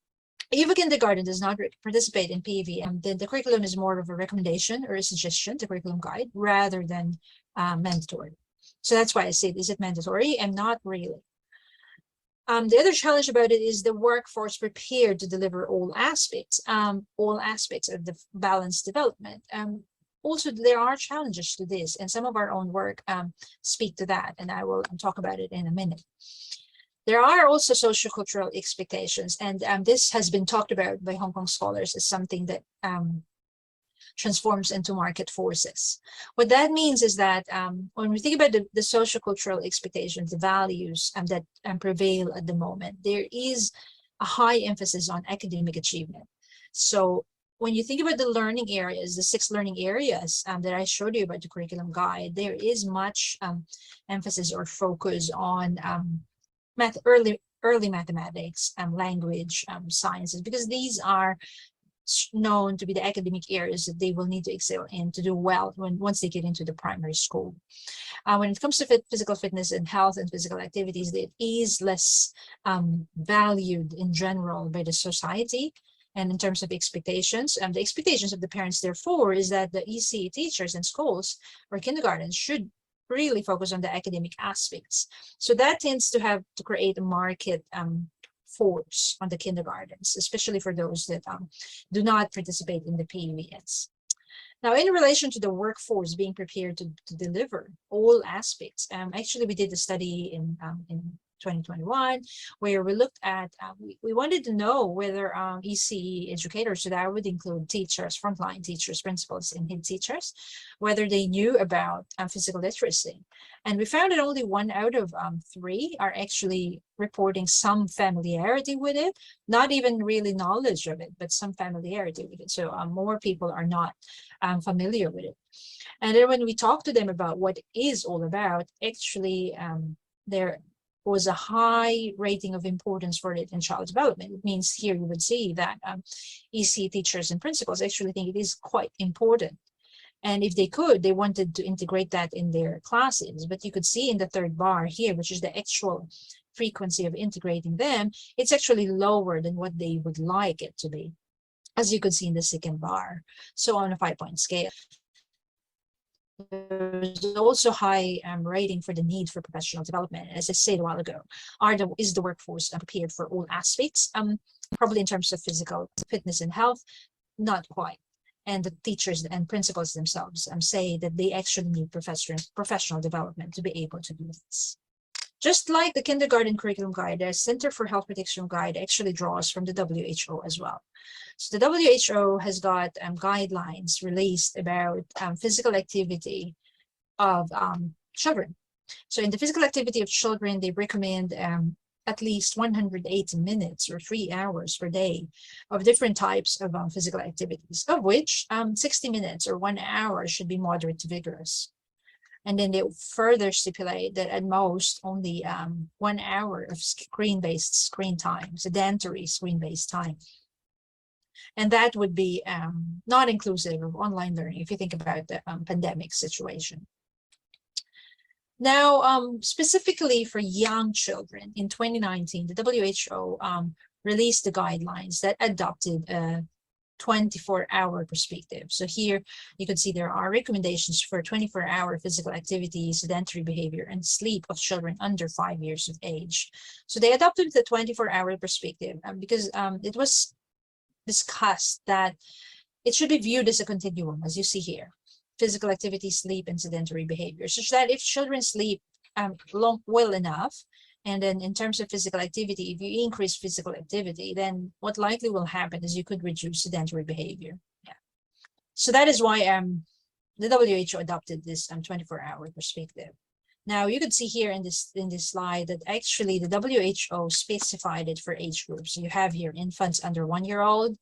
if a kindergarten does not participate in PEV, then the curriculum is more of a recommendation or a suggestion to curriculum guide rather than mandatory. So that's why I say, is it mandatory? And not really. The other challenge about it is the workforce prepared to deliver all aspects of the balanced development. Also, there are challenges to this, and some of our own work speak to that, and I will talk about it in a minute. There are also sociocultural expectations, and this has been talked about by Hong Kong scholars as something that transforms into market forces. What that means is that when we think about the sociocultural expectations, the values that prevail at the moment, there is a high emphasis on academic achievement. So when you think about the learning areas, the 6 learning areas that I showed you about the curriculum guide, there is much emphasis or focus on early mathematics, language, sciences, because these are known to be the academic areas that they will need to excel in to do well once they get into the primary school. When it comes to physical fitness and health and physical activities, it is less valued in general by the society. And in terms of expectations, the expectations of the parents, therefore, is that the EC teachers in schools or kindergartens should really focus on the academic aspects. So that tends to create a market force on the kindergartens, especially for those that do not participate in the PEVS. Now, in relation to the workforce being prepared to deliver all aspects, actually we did a study in 2021, where we looked at, we wanted to know whether ECE educators, so that would include teachers, frontline teachers, principals, and head teachers, whether they knew about physical literacy. And we found that only 1 out of 3 are actually reporting some familiarity with it, not even really knowledge of it, but some familiarity with it. So more people are not familiar with it. And then when we talk to them about what it is all about, actually there was a high rating of importance for it in child development. It means here you would see that EC teachers and principals actually think it is quite important. And if they could, they wanted to integrate that in their classes. But you could see in the 3rd bar here, which is the actual frequency of integrating them, it's actually lower than what they would like it to be, as you could see in the 2nd bar. So on a 5-point scale. There's also high rating for the need for professional development. As I said a while ago, is the workforce prepared for all aspects? Probably in terms of physical fitness and health, not quite. And the teachers and principals themselves say that they actually need professional development to be able to do this. Just like the kindergarten curriculum guide, the Center for Health Protection Guide actually draws from the WHO as well. So the WHO has got guidelines released about physical activity of children. So in the physical activity of children, they recommend at least 180 minutes or 3 hours per day of different types of physical activities, of which 60 minutes or 1 hour should be moderate to vigorous. And then they further stipulate that at most only 1 hour of screen-based screen time, sedentary screen-based time. And that would be not inclusive of online learning if you think about the pandemic situation. Now, specifically for young children, in 2019, the WHO released the guidelines that adopted a 24-hour perspective. So here you can see there are recommendations for 24-hour physical activity, sedentary behavior, and sleep of children under 5 years of age. So they adopted the 24-hour perspective because it was discussed that it should be viewed as a continuum, as you see here: physical activity, sleep, and sedentary behavior, such that if children sleep well enough, and then in terms of physical activity, if you increase physical activity, then what likely will happen is you could reduce sedentary behavior. Yeah. So that is why the WHO adopted this 24-hour perspective. Now you can see here in this slide that actually the WHO specified it for age groups. You have here infants under 1 year old,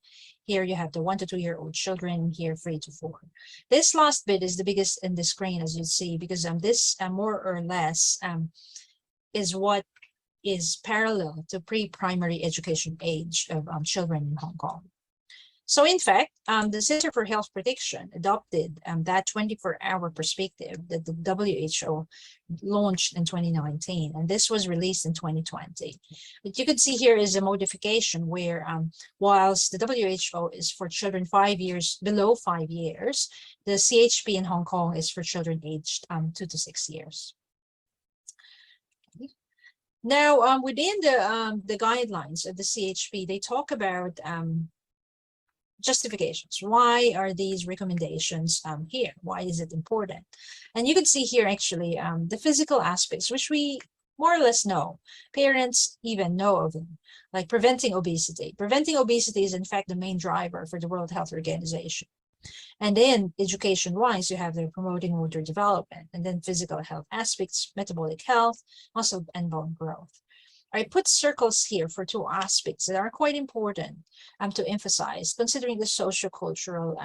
Here you have the 1 to 2 year old children, here 3 to 4. This last bit is the biggest in the screen, as you see, because this more or less is what is parallel to pre-primary education age of children in Hong Kong. So in fact, the Center for Health Protection adopted that 24-hour perspective that the WHO launched in 2019, and this was released in 2020. What you can see here is a modification where whilst the WHO is for children 5 years, below 5 years, the CHP in Hong Kong is for children aged 2 to 6 years. Now, within the guidelines of the CHP, they talk about justifications. Why are these recommendations here? Why is it important? And you can see here actually the physical aspects, which we more or less know. Parents even know of them, like preventing obesity. Preventing obesity is in fact the main driver for the World Health Organization. And then education-wise, you have the promoting motor development, and then physical health aspects, metabolic health, muscle and bone growth. I put circles here for two aspects that are quite important to emphasize, considering the socio-cultural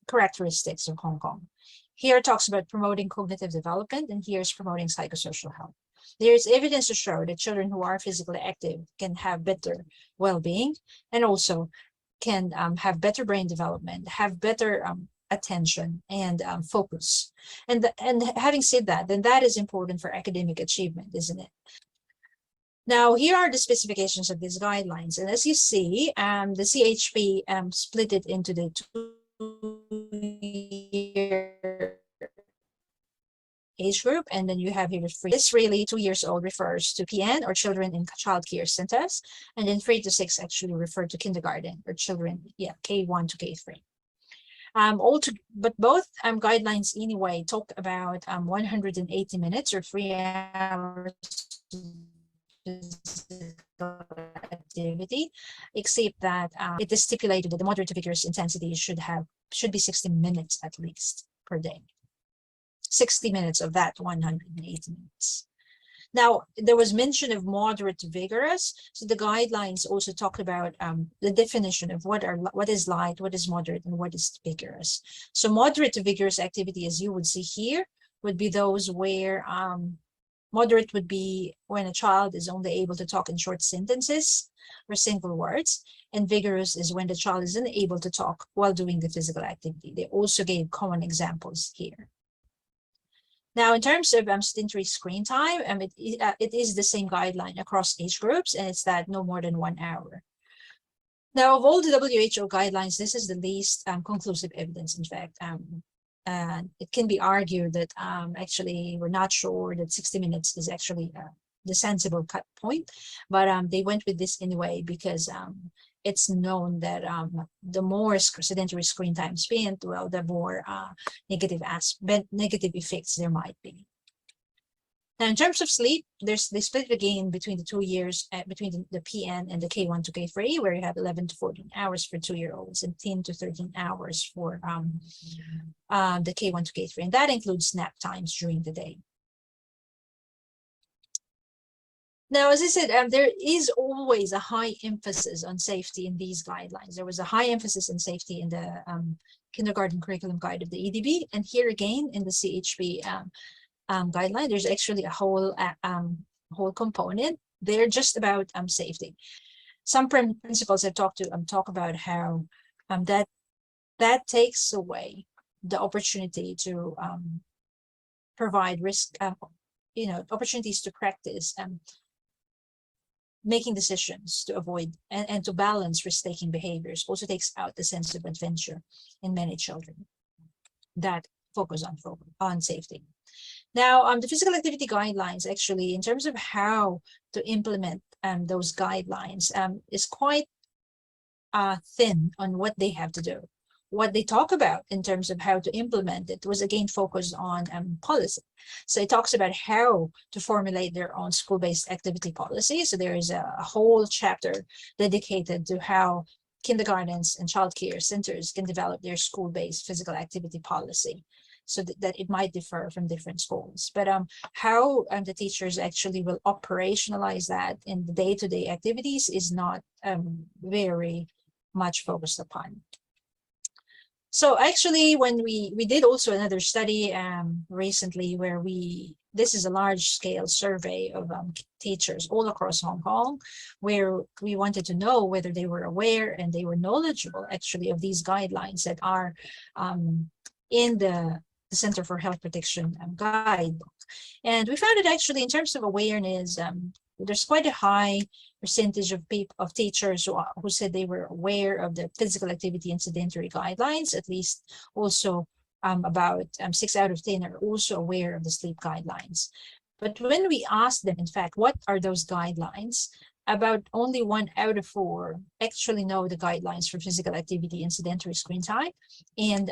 characteristics of Hong Kong. Here it talks about promoting cognitive development, and here's promoting psychosocial health. There is evidence to show that children who are physically active can have better well-being, and also can have better brain development, have better attention and focus. And having said that, then that is important for academic achievement, isn't it? Now, here are the specifications of these guidelines. And as you see, the CHP split it into the 2-year age group, and then you have here the 3. This really 2 years old refers to PN, or children in child care centers, and then 3 to 6 actually refer to kindergarten, or children, K1 to K3. But both guidelines anyway talk about 180 minutes or 3 hours activity, except that it is stipulated that the moderate to vigorous intensity should be 60 minutes at least per day. 60 minutes of that 180 minutes. Now, there was mention of moderate to vigorous. So the guidelines also talk about the definition of what is light, what is moderate, and what is vigorous. So moderate to vigorous activity, as you would see here, would be those where moderate would be when a child is only able to talk in short sentences or single words, and vigorous is when the child is unable to talk while doing the physical activity. They also gave common examples here. Now, in terms of sedentary screen time, it is the same guideline across age groups, and it's that no more than 1 hour. Now, of all the WHO guidelines, this is the least conclusive evidence, in fact. It can be argued that actually we're not sure that 60 minutes is actually the sensible cut point, but they went with this anyway because it's known that the more sedentary screen time spent, well, the more negative effects there might be. Now, in terms of sleep, they split again between the 2 years, between the PN and the K1 to K3, where you have 11 to 14 hours for 2-year-olds and 10 to 13 hours for the K1 to K3. And that includes nap times during the day. Now, as I said, there is always a high emphasis on safety in these guidelines. There was a high emphasis on safety in the kindergarten curriculum guide of the EDB. And here again, in the CHP guideline, there's actually a whole component there just about safety. Some principals I've talked to talk about how that takes away the opportunity to provide risk, opportunities to practice making decisions to avoid and to balance risk-taking behaviors. Also takes out the sense of adventure in many children that focus on safety. Now, the physical activity guidelines, actually, in terms of how to implement those guidelines, is quite thin on what they have to do. What they talk about in terms of how to implement it was again focused on policy. So it talks about how to formulate their own school-based activity policy. So there is a whole chapter dedicated to how kindergartens and childcare centers can develop their school-based physical activity policy, so that it might differ from different schools. But how the teachers actually will operationalize that in the day-to-day activities is not very much focused upon. So actually, when we did also another study recently where this is a large scale survey of teachers all across Hong Kong, where we wanted to know whether they were aware and they were knowledgeable actually of these guidelines that are in the Center for Health Protection guidebook. And we found it actually in terms of awareness, there's quite a high percentage of people, of teachers who said they were aware of the physical activity and sedentary guidelines. At least also about 6 out of 10 are also aware of the sleep guidelines. But when we asked them, in fact, what are those guidelines, about only 1 out of 4 actually know the guidelines for physical activity and sedentary screen time, and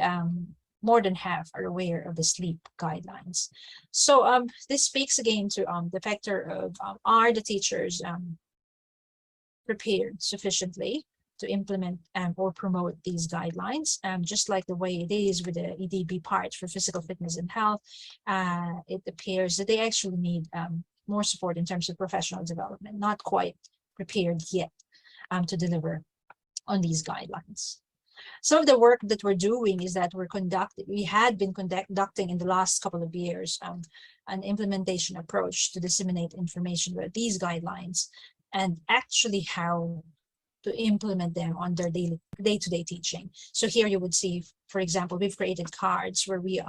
more than half are aware of the sleep guidelines. So this speaks again to the factor of are the teachers prepared sufficiently to implement or promote these guidelines, just like the way it is with the EDB part for physical fitness and health. It appears that they actually need more support in terms of professional development, not quite prepared yet to deliver on these guidelines. Some of the work that we're doing is that we had been conducting in the last couple of years an implementation approach to disseminate information about these guidelines and actually how to implement them on their day-to-day teaching. So here you would see, for example, we've created cards where we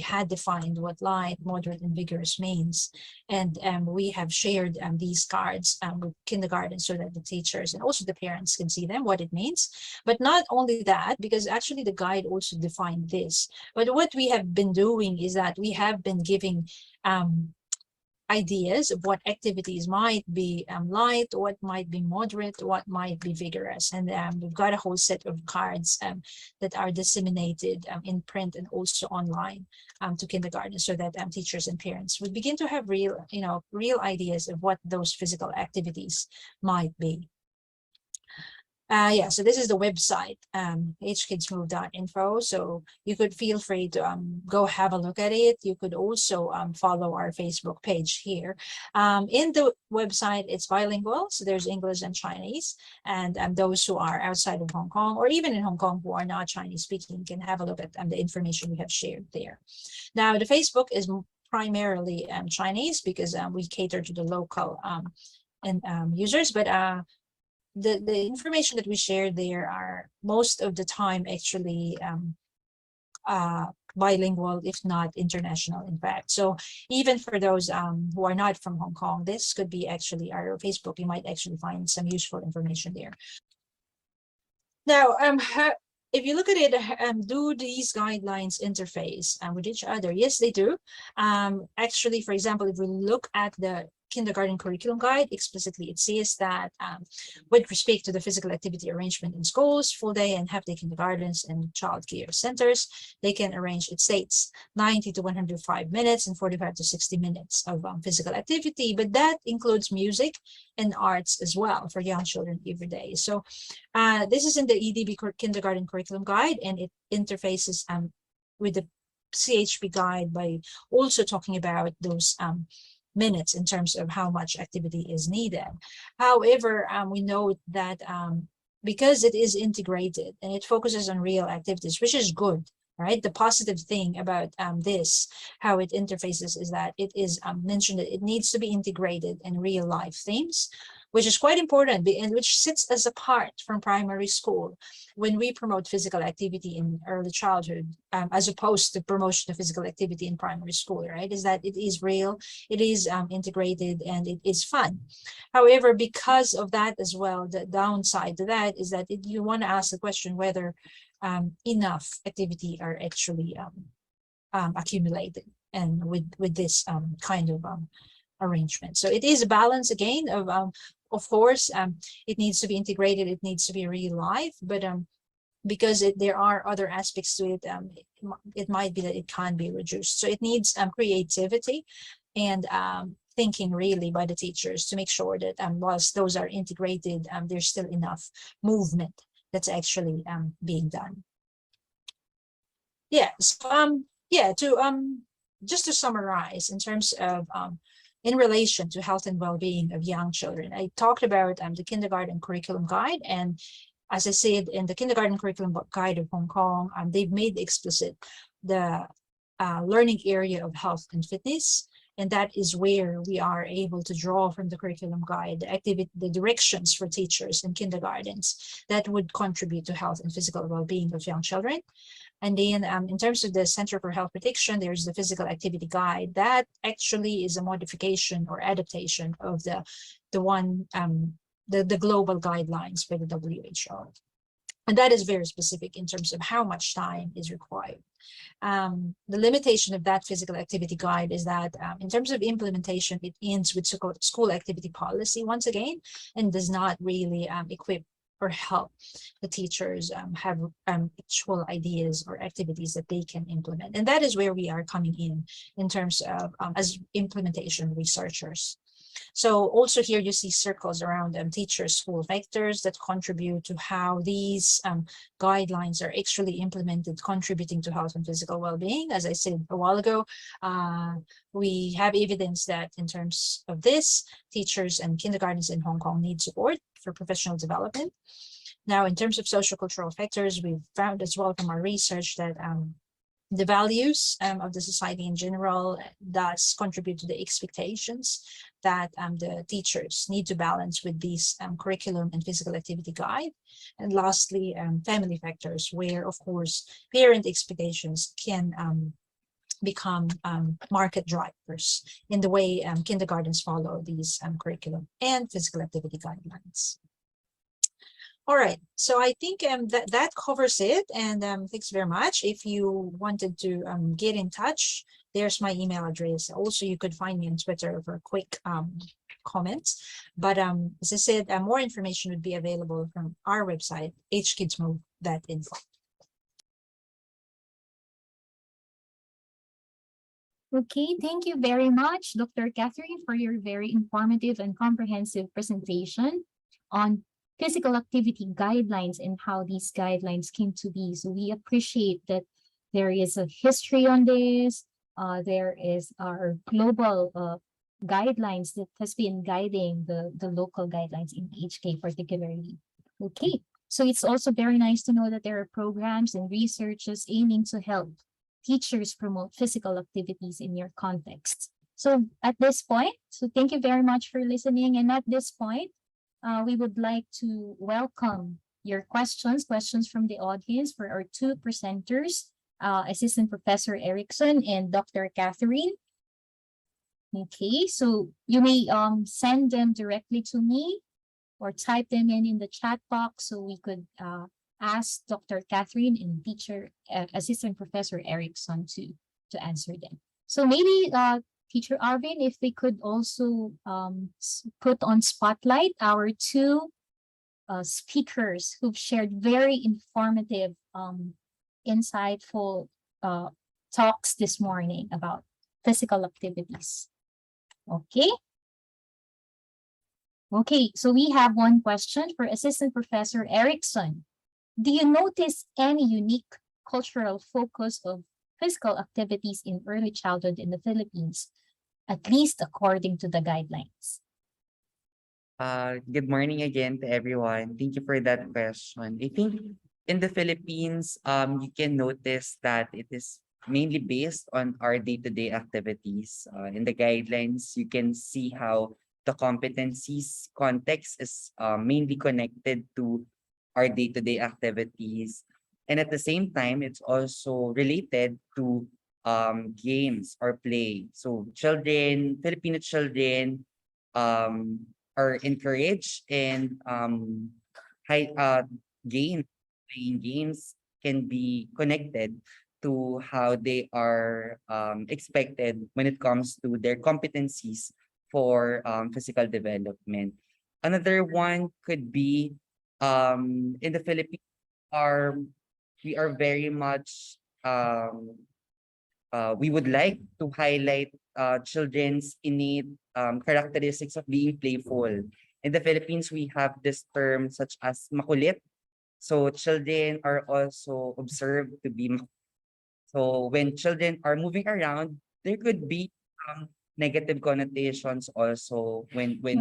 had defined what light, moderate, and vigorous means. And we have shared these cards with kindergarten so that the teachers and also the parents can see them, what it means. But not only that, because actually the guide also defined this. But what we have been doing is that we have been giving ideas of what activities might be light, what might be moderate, what might be vigorous. And we've got a whole set of cards that are disseminated in print and also online to kindergarten, so that teachers and parents would begin to have real ideas of what those physical activities might be. Yeah, so this is the website, hkidsmove.info. So you could feel free to go have a look at it. You could also follow our Facebook page here. In the website, it's bilingual, so there's English and Chinese. And those who are outside of Hong Kong, or even in Hong Kong who are not Chinese speaking, can have a look at the information we have shared there. Now, the Facebook is primarily Chinese because we cater to the local users, but the information that we share there are most of the time actually bilingual, if not international, in fact. So even for those who are not from Hong Kong, this could be actually our Facebook. You might actually find some useful information there. Now, if you look at it, do these guidelines interface with each other? Yes, they do. Actually, for example, if we look at the kindergarten curriculum guide, explicitly it says that with respect to the physical activity arrangement in schools, full day and half day kindergartens and child care centers, they can arrange, it states 90 to 105 minutes and 45 to 60 minutes of physical activity, but that includes music and arts as well for young children every day. So this is in the EDB kindergarten curriculum guide, and it interfaces with the CHP guide by also talking about those minutes in terms of how much activity is needed. However, we know that because it is integrated and it focuses on real activities, which is good, right? The positive thing about this, how it interfaces, is that it is mentioned that it needs to be integrated in real life themes, which is quite important and which sits as apart from primary school when we promote physical activity in early childhood, as opposed to promotion of physical activity in primary school, right? Is that it is real, it is integrated, and it is fun. However, because of that as well, the downside to that is that you want to ask the question whether enough activity are actually accumulated and with this kind of arrangement. So it is a balance again of course, it needs to be integrated, it needs to be real life, but because there are other aspects to it, it might be that it can be reduced. So it needs creativity and thinking really by the teachers to make sure that whilst those are integrated, there's still enough movement that's actually being done. Yeah, so just to summarize in terms of in relation to health and well-being of young children, I talked about the kindergarten curriculum guide, and as I said, in the Kindergarten Curriculum Guide of Hong Kong, they've made explicit the learning area of health and fitness. And that is where we are able to draw from the curriculum guide, the activity, the directions for teachers in kindergartens that would contribute to health and physical well-being of young children. And then in terms of the Center for Health Protection, there's the physical activity guide that actually is a modification or adaptation of the global guidelines by the WHO. And that is very specific in terms of how much time is required. The limitation of that physical activity guide is that in terms of implementation, it ends with school activity policy once again, and does not really equip or help the teachers have actual ideas or activities that they can implement. And that is where we are coming in terms of as implementation researchers. So also here you see circles around teachers, school factors that contribute to how these guidelines are actually implemented, contributing to health and physical well-being. As I said a while ago, we have evidence that in terms of this, teachers and kindergartens in Hong Kong need support for professional development. Now, in terms of social-cultural factors, we've found as well from our research that the values of the society in general does contribute to the expectations that the teachers need to balance with these curriculum and physical activity guide. And lastly, family factors, where of course parent expectations can become market drivers in the way kindergartens follow these curriculum and physical activity guidelines. All right, so I think that covers it, and thanks very much. If you wanted to get in touch, there's my email address. Also, you could find me on Twitter for quick comments. But as I said, more information would be available from our website, hkidsmove.info. Okay, thank you very much, Dr. Catherine, for your very informative and comprehensive presentation on physical activity guidelines and how these guidelines came to be. So we appreciate that there is a history on this. There is our global guidelines that has been guiding the local guidelines in HK particularly. Okay, so it's also very nice to know that there are programs and researches aiming to help teachers promote physical activities in your context. So at this point, so thank you very much for listening. And at this point, we would like to welcome your questions from the audience for our two presenters, Assistant Professor Erickson and Dr. Catherine. Okay, so you may send them directly to me or type them in the chat box so we could ask Dr. Catherine and Assistant Professor Erickson to answer them. So maybe Teacher Arvin, if they could also put on spotlight our two speakers who've shared very informative, insightful talks this morning about physical activities. Okay. Okay, so we have one question for Assistant Professor Erickson. Do you notice any unique cultural focus of physical activities in early childhood in the Philippines, at least according to the guidelines? Good morning again to everyone. Thank you for that question. I think in the Philippines, you can notice that it is mainly based on our day-to-day activities. In the guidelines, you can see how the competencies context is mainly connected to our day-to-day activities. And at the same time, it's also related to games or play. So Filipino children are encouraged and playing games can be connected to how they are expected when it comes to their competencies for physical development. Another one could be in the Philippines, we are very much we would like to highlight children's innate characteristics of being playful. In the Philippines, we have this term such as makulit. So children are also observed to be makulit. So when children are moving around, there could be negative connotations also when we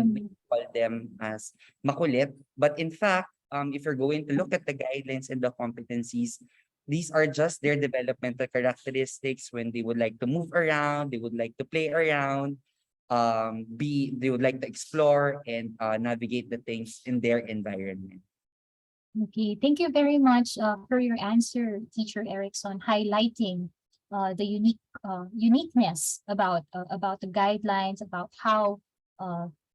call them as makulit. But in fact, if you're going to look at the guidelines and the competencies, these are just their developmental characteristics when they would like to move around, they would like to play around, they would like to explore and navigate the things in their environment. Okay, thank you very much for your answer, Teacher Erickson, highlighting the uniqueness about the guidelines, about how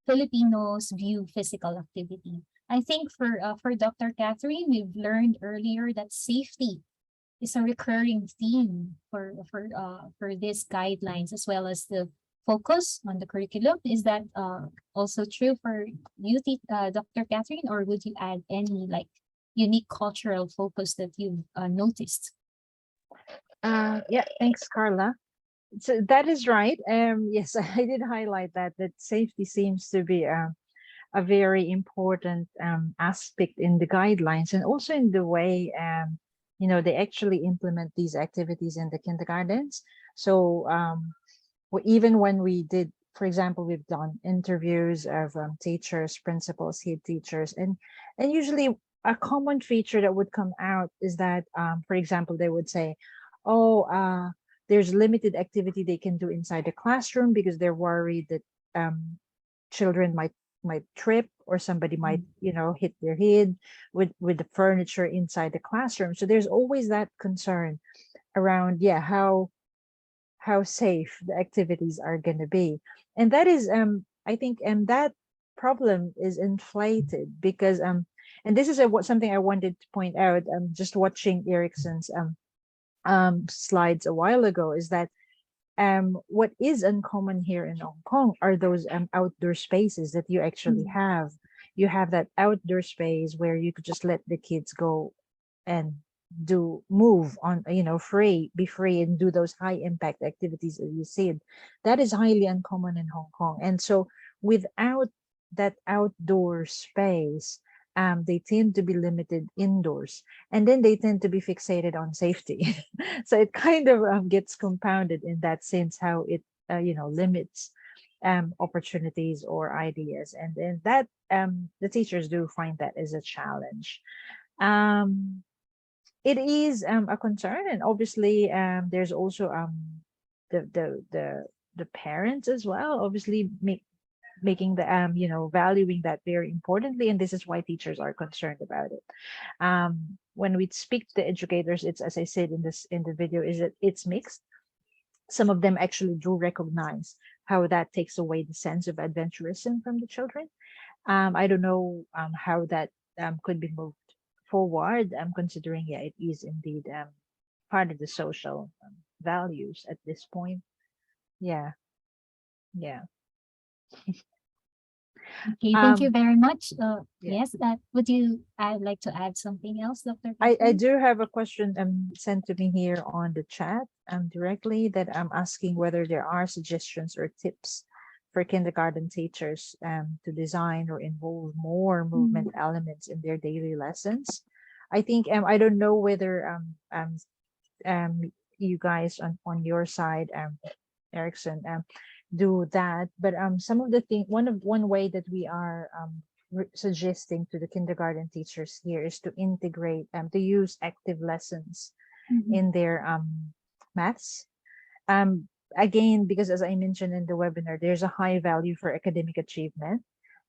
Filipinos view physical activity. I think for Dr. Catherine, we've learned earlier that safety is a recurring theme for these guidelines, as well as the focus on the curriculum. Is that also true for you, Dr. Catherine, or would you add any like unique cultural focus that you've noticed? Yeah, thanks, Carla. So that is right. Yes, I did highlight that safety seems to be a very important aspect in the guidelines, and also in the way they actually implement these activities in the kindergartens. So even when we did, for example, we've done interviews of teachers, principals, head teachers, and usually a common feature that would come out is that, for example, they would say, oh, there's limited activity they can do inside the classroom because they're worried that children might trip, or somebody might hit their head with the furniture inside the classroom. So there's always that concern around how safe the activities are going to be. And that is I think that problem is inflated because and this is something I wanted to point out, just watching Erickson's slides a while ago, is that what is uncommon here in Hong Kong are those outdoor spaces that you actually have. You have that outdoor space where you could just let the kids go and move on, be free and do those high impact activities that you said. That is highly uncommon in Hong Kong. And so without that outdoor space, they tend to be limited indoors, and then they tend to be fixated on safety. So it kind of gets compounded in that sense, how it limits opportunities or ideas, and then that the teachers do find that as a challenge. It is a concern, and obviously there's also the parents as well, obviously making the valuing that very importantly, and this is why teachers are concerned about it. When we speak to educators, it's, as I said in the video, is that it's mixed. Some of them actually do recognize how that takes away the sense of adventurism from the children. I don't know how that could be moved forward, considering it is indeed part of the social values at this point. Yeah. Okay, thank you Um, very much. yeah. Yes, would you like to add something else, Dr. I Catherine? do have a question sent to me here on the chat directly, that I'm asking whether there are suggestions or tips for kindergarten teachers to design or involve more movement elements in their daily lessons. I think I don't know whether you guys on your side, Erickson, do that, but some of the one way that we are suggesting to the kindergarten teachers here is to integrate to use active lessons in their maths. Again, because as I mentioned in the webinar, there's a high value for academic achievement.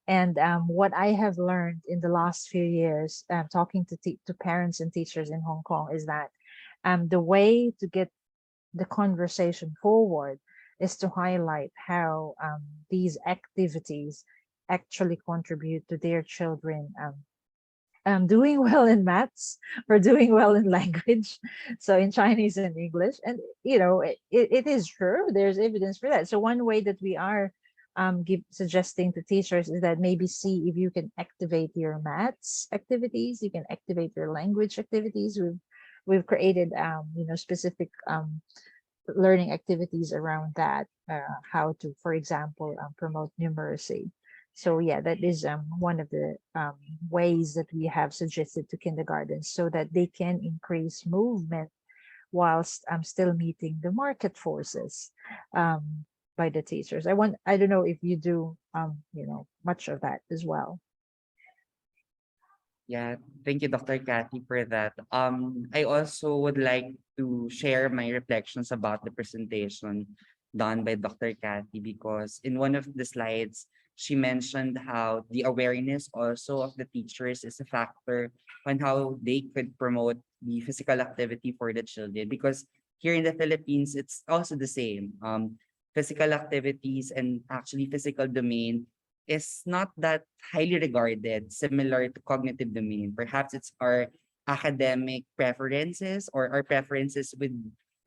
And what I have learned in the last few years, talking to parents and teachers in Hong Kong, is that the way to get the conversation forward is to highlight how these activities actually contribute to their children doing well in maths or doing well in language, so in Chinese and English. And it is true, there's evidence for that. So one way that we are suggesting to teachers is that maybe see if you can activate your maths activities, you can activate your language activities. We've created specific learning activities around that, how to, for example, promote numeracy. So yeah, that is one of the ways that we have suggested to kindergartens, so that they can increase movement whilst still meeting the market forces by the teachers. I don't know if you do much of that as well. Yeah, thank you, Dr. Kathy, for that. I also would like to share my reflections about the presentation done by Dr. Kathy because in one of the slides, she mentioned how the awareness also of the teachers is a factor on how they could promote the physical activity for the children. Because here in the Philippines, it's also the same. Physical activities and actually physical domain is not that highly regarded, similar to cognitive domain. Perhaps it's our academic preferences or our preferences with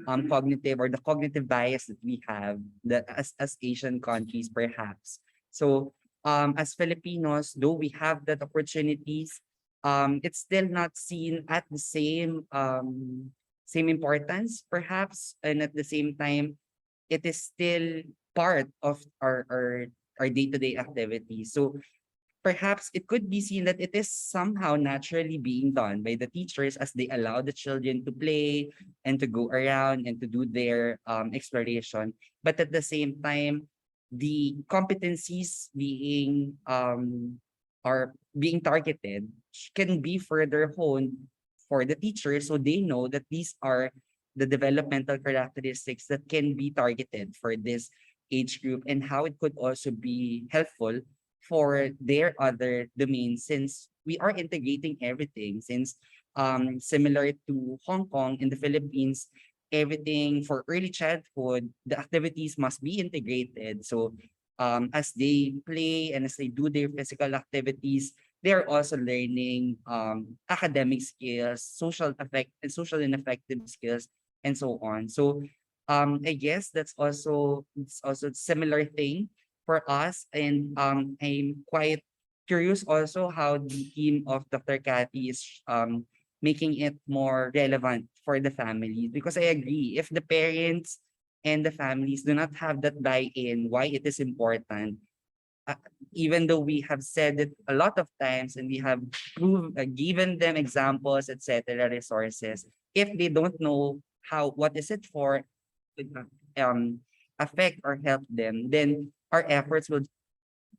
cognitive or the cognitive bias that we have that as Asian countries perhaps. So as Filipinos, though we have that opportunities, it's still not seen at the same importance perhaps, and at the same time it is still part of our day-to-day activities. So perhaps it could be seen that it is somehow naturally being done by the teachers as they allow the children to play and to go around and to do their exploration. But at the same time, the competencies being targeted can be further honed for the teachers so they know that these are the developmental characteristics that can be targeted for this age group and how it could also be helpful for their other domains since we are integrating everything since similar to Hong Kong in the Philippines, everything for early childhood, the activities must be integrated. So as they play and as they do their physical activities, they're also learning academic skills, social and affective skills, and so on. So I guess it's also a similar thing for us. And I'm quite curious also how the team of Dr. Cathy is making it more relevant for the families. Because I agree, if the parents and the families do not have that buy-in, why it is important, uh, even though we have said it a lot of times and we have given them examples, etc., resources, if they don't know what is it for, um, affect or help them, then our efforts will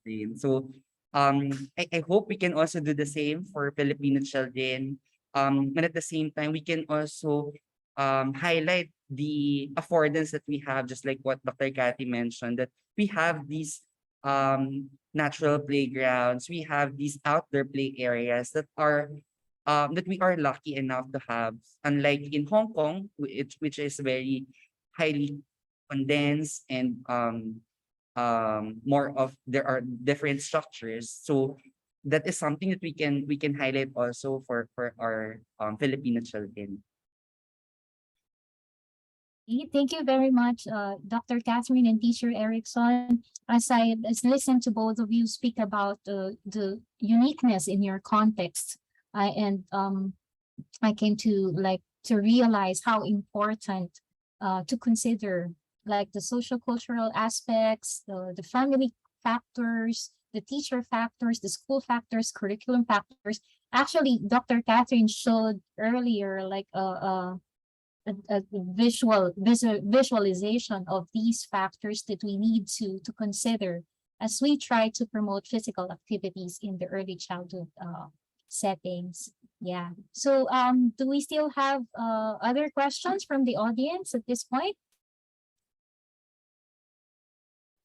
fail. So I hope we can also do the same for Filipino children. And at the same time, we can also highlight the affordance that we have, just like what Dr. Cathy mentioned, that we have these natural playgrounds, we have these outdoor play areas that we are lucky enough to have. Unlike in Hong Kong, which is very highly condensed and more of there are different structures. So that is something that we can highlight also for our Filipino children. Thank you very much, Dr. Catherine and Teacher Erickson. As I listened to both of you speak about the uniqueness in your context, and I came to realize how important to consider like the social cultural aspects, the family factors, the teacher factors, the school factors, curriculum factors. Actually, Dr. Catherine showed earlier like a visualization of these factors that we need to consider as we try to promote physical activities in the early childhood settings. Yeah. So do we still have other questions from the audience at this point?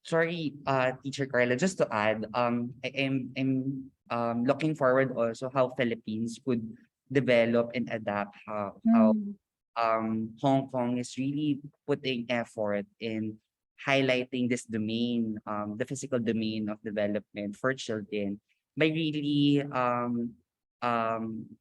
Sorry, Teacher Carla, just to add, I'm looking forward also how Philippines could develop and adapt how Mm, Hong Kong is really putting effort in highlighting this domain, the physical domain of development for children by really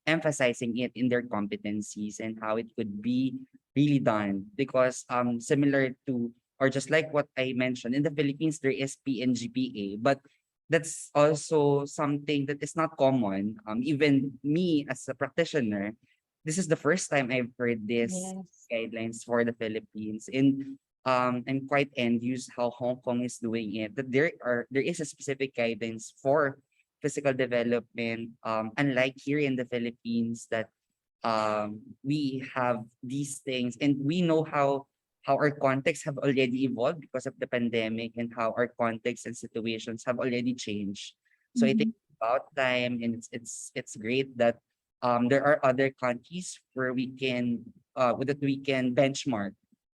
emphasizing it in their competencies and how it could be really done. Because similar to or just like what I mentioned, in the Philippines there is PNGPA, but that's also something that is not common. Even me as a practitioner, this is the first time I've heard this yes. guidelines for the Philippines. And I'm quite envious how Hong Kong is doing it. That there is a specific guidance for physical development. Unlike here in the Philippines, that we have these things and we know how our contexts have already evolved because of the pandemic and how our contexts and situations have already changed. So I think Mhm. about time, and it's great that there are other countries where we can benchmark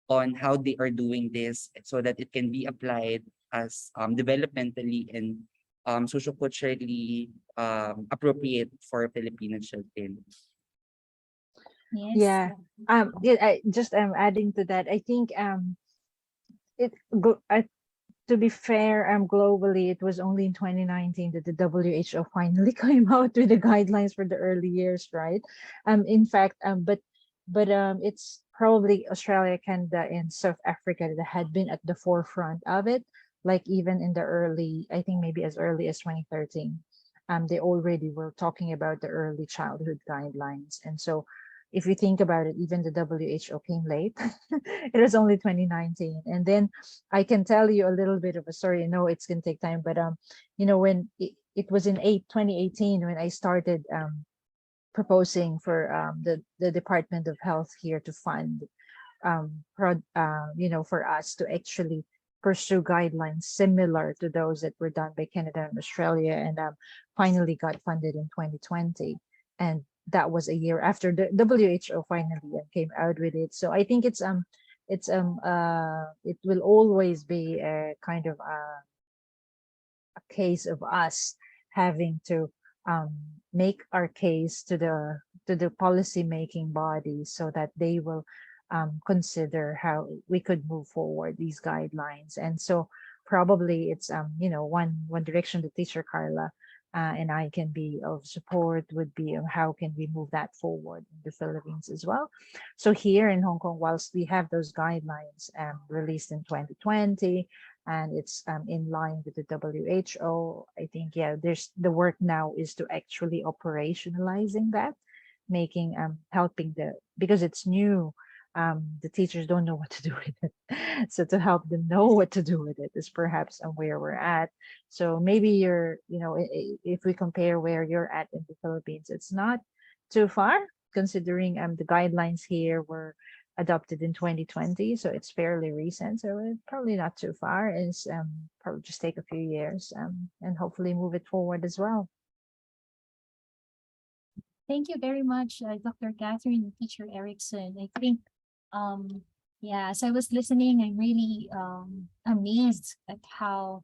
on how they are doing this so that it can be applied as developmentally and socioculturally appropriate for Filipino children. Yes. Yeah. Yeah, I just adding to that. I think it go to be fair, globally, it was only in 2019 that the WHO finally came out with the guidelines for the early years, right? In fact, it's probably Australia, Canada, and South Africa that had been at the forefront of it. Like even in the early, I think maybe as early as 2013, they already were talking about the early childhood guidelines. And so, if you think about it, even the WHO came late. It was only 2019, and then I can tell you a little bit of a story. I know it's gonna take time, but when it was in 2018 when I started proposing for the Department of Health here to fund for us to actually pursue guidelines similar to those that were done by Canada and Australia, and finally got funded in 2020, and that was a year after the WHO finally came out with it. So I think it will always be a kind of a case of us having to make our case to the policy making body so that they will consider how we could move forward these guidelines. And so probably it's one direction the teacher Carla and I can be of support would be how can we move that forward in the Philippines as well. So here in Hong Kong, whilst we have those guidelines released in 2020, and it's in line with the WHO, I think, yeah, there's the work now is to actually operationalizing that, making helping because it's new, the teachers don't know what to do with it. So to help them know what to do with it is perhaps where we're at. So maybe if we compare where you're at in the Philippines, it's not too far considering the guidelines here were adopted in 2020, so it's fairly recent. So it's probably not too far. It's probably just take a few years and hopefully move it forward as well. Thank you very much, Dr. Catherine and Teacher Erickson. I think, yeah, as I was listening, I'm really amazed at how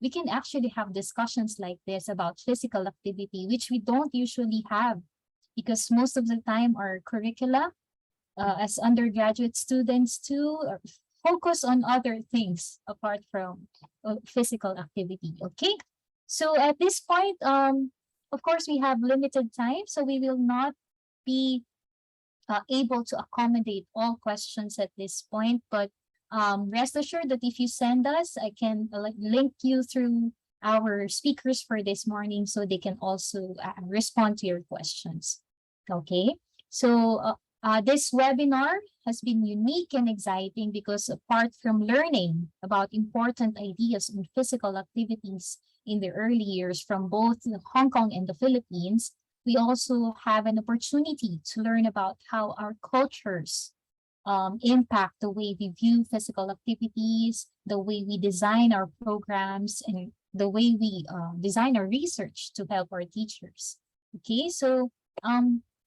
we can actually have discussions like this about physical activity, which we don't usually have because most of the time our curricula as undergraduate students too focus on other things apart from physical activity. Okay, so at this point, of course, we have limited time, so we will not be able to accommodate all questions at this point. But rest assured that if you send us, I can link you through our speakers for this morning so they can also respond to your questions. Okay, so this webinar has been unique and exciting because apart from learning about important ideas on physical activities in the early years from both Hong Kong and the Philippines, we also have an opportunity to learn about how our cultures impact the way we view physical activities, the way we design our programs, and the way we design our research to help our teachers. Okay, so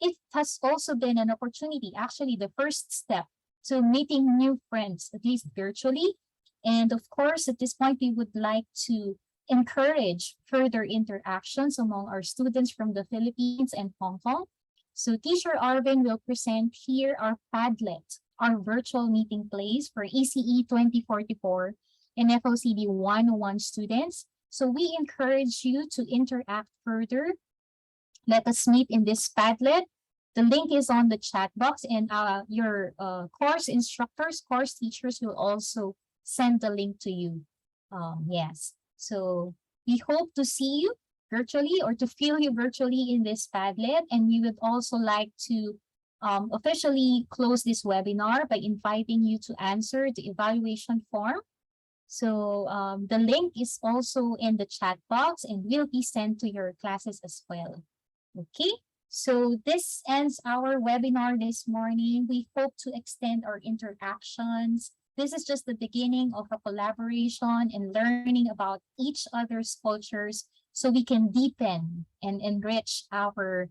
it has also been an opportunity, actually the first step to meeting new friends, at least virtually. And of course, at this point, we would like to encourage further interactions among our students from the Philippines and Hong Kong. So Teacher Arvin will present here our Padlet, our virtual meeting place for ECE 2044 and FOCD 101 students. So we encourage you to interact further. Let us meet in this Padlet. The link is on the chat box, and your course instructors, course teachers will also send the link to you. Yes, so we hope to see you virtually or to feel you virtually in this Padlet, and we would also like to officially close this webinar by inviting you to answer the evaluation form. So the link is also in the chat box and will be sent to your classes as well. Okay, so this ends our webinar this morning. We hope to extend our interactions. This is just the beginning of a collaboration and learning about each other's cultures so we can deepen and enrich our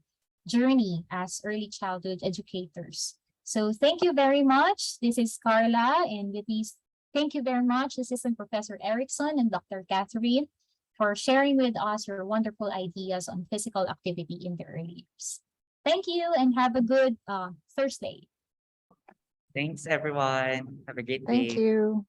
journey as early childhood educators. So thank you very much. This is Carla, and with these, thank you very much, Assistant Professor Erickson and Dr. Catherine, for sharing with us your wonderful ideas on physical activity in the early years. Thank you and have a good Thursday. Thanks, everyone. Have a great Thank day. you.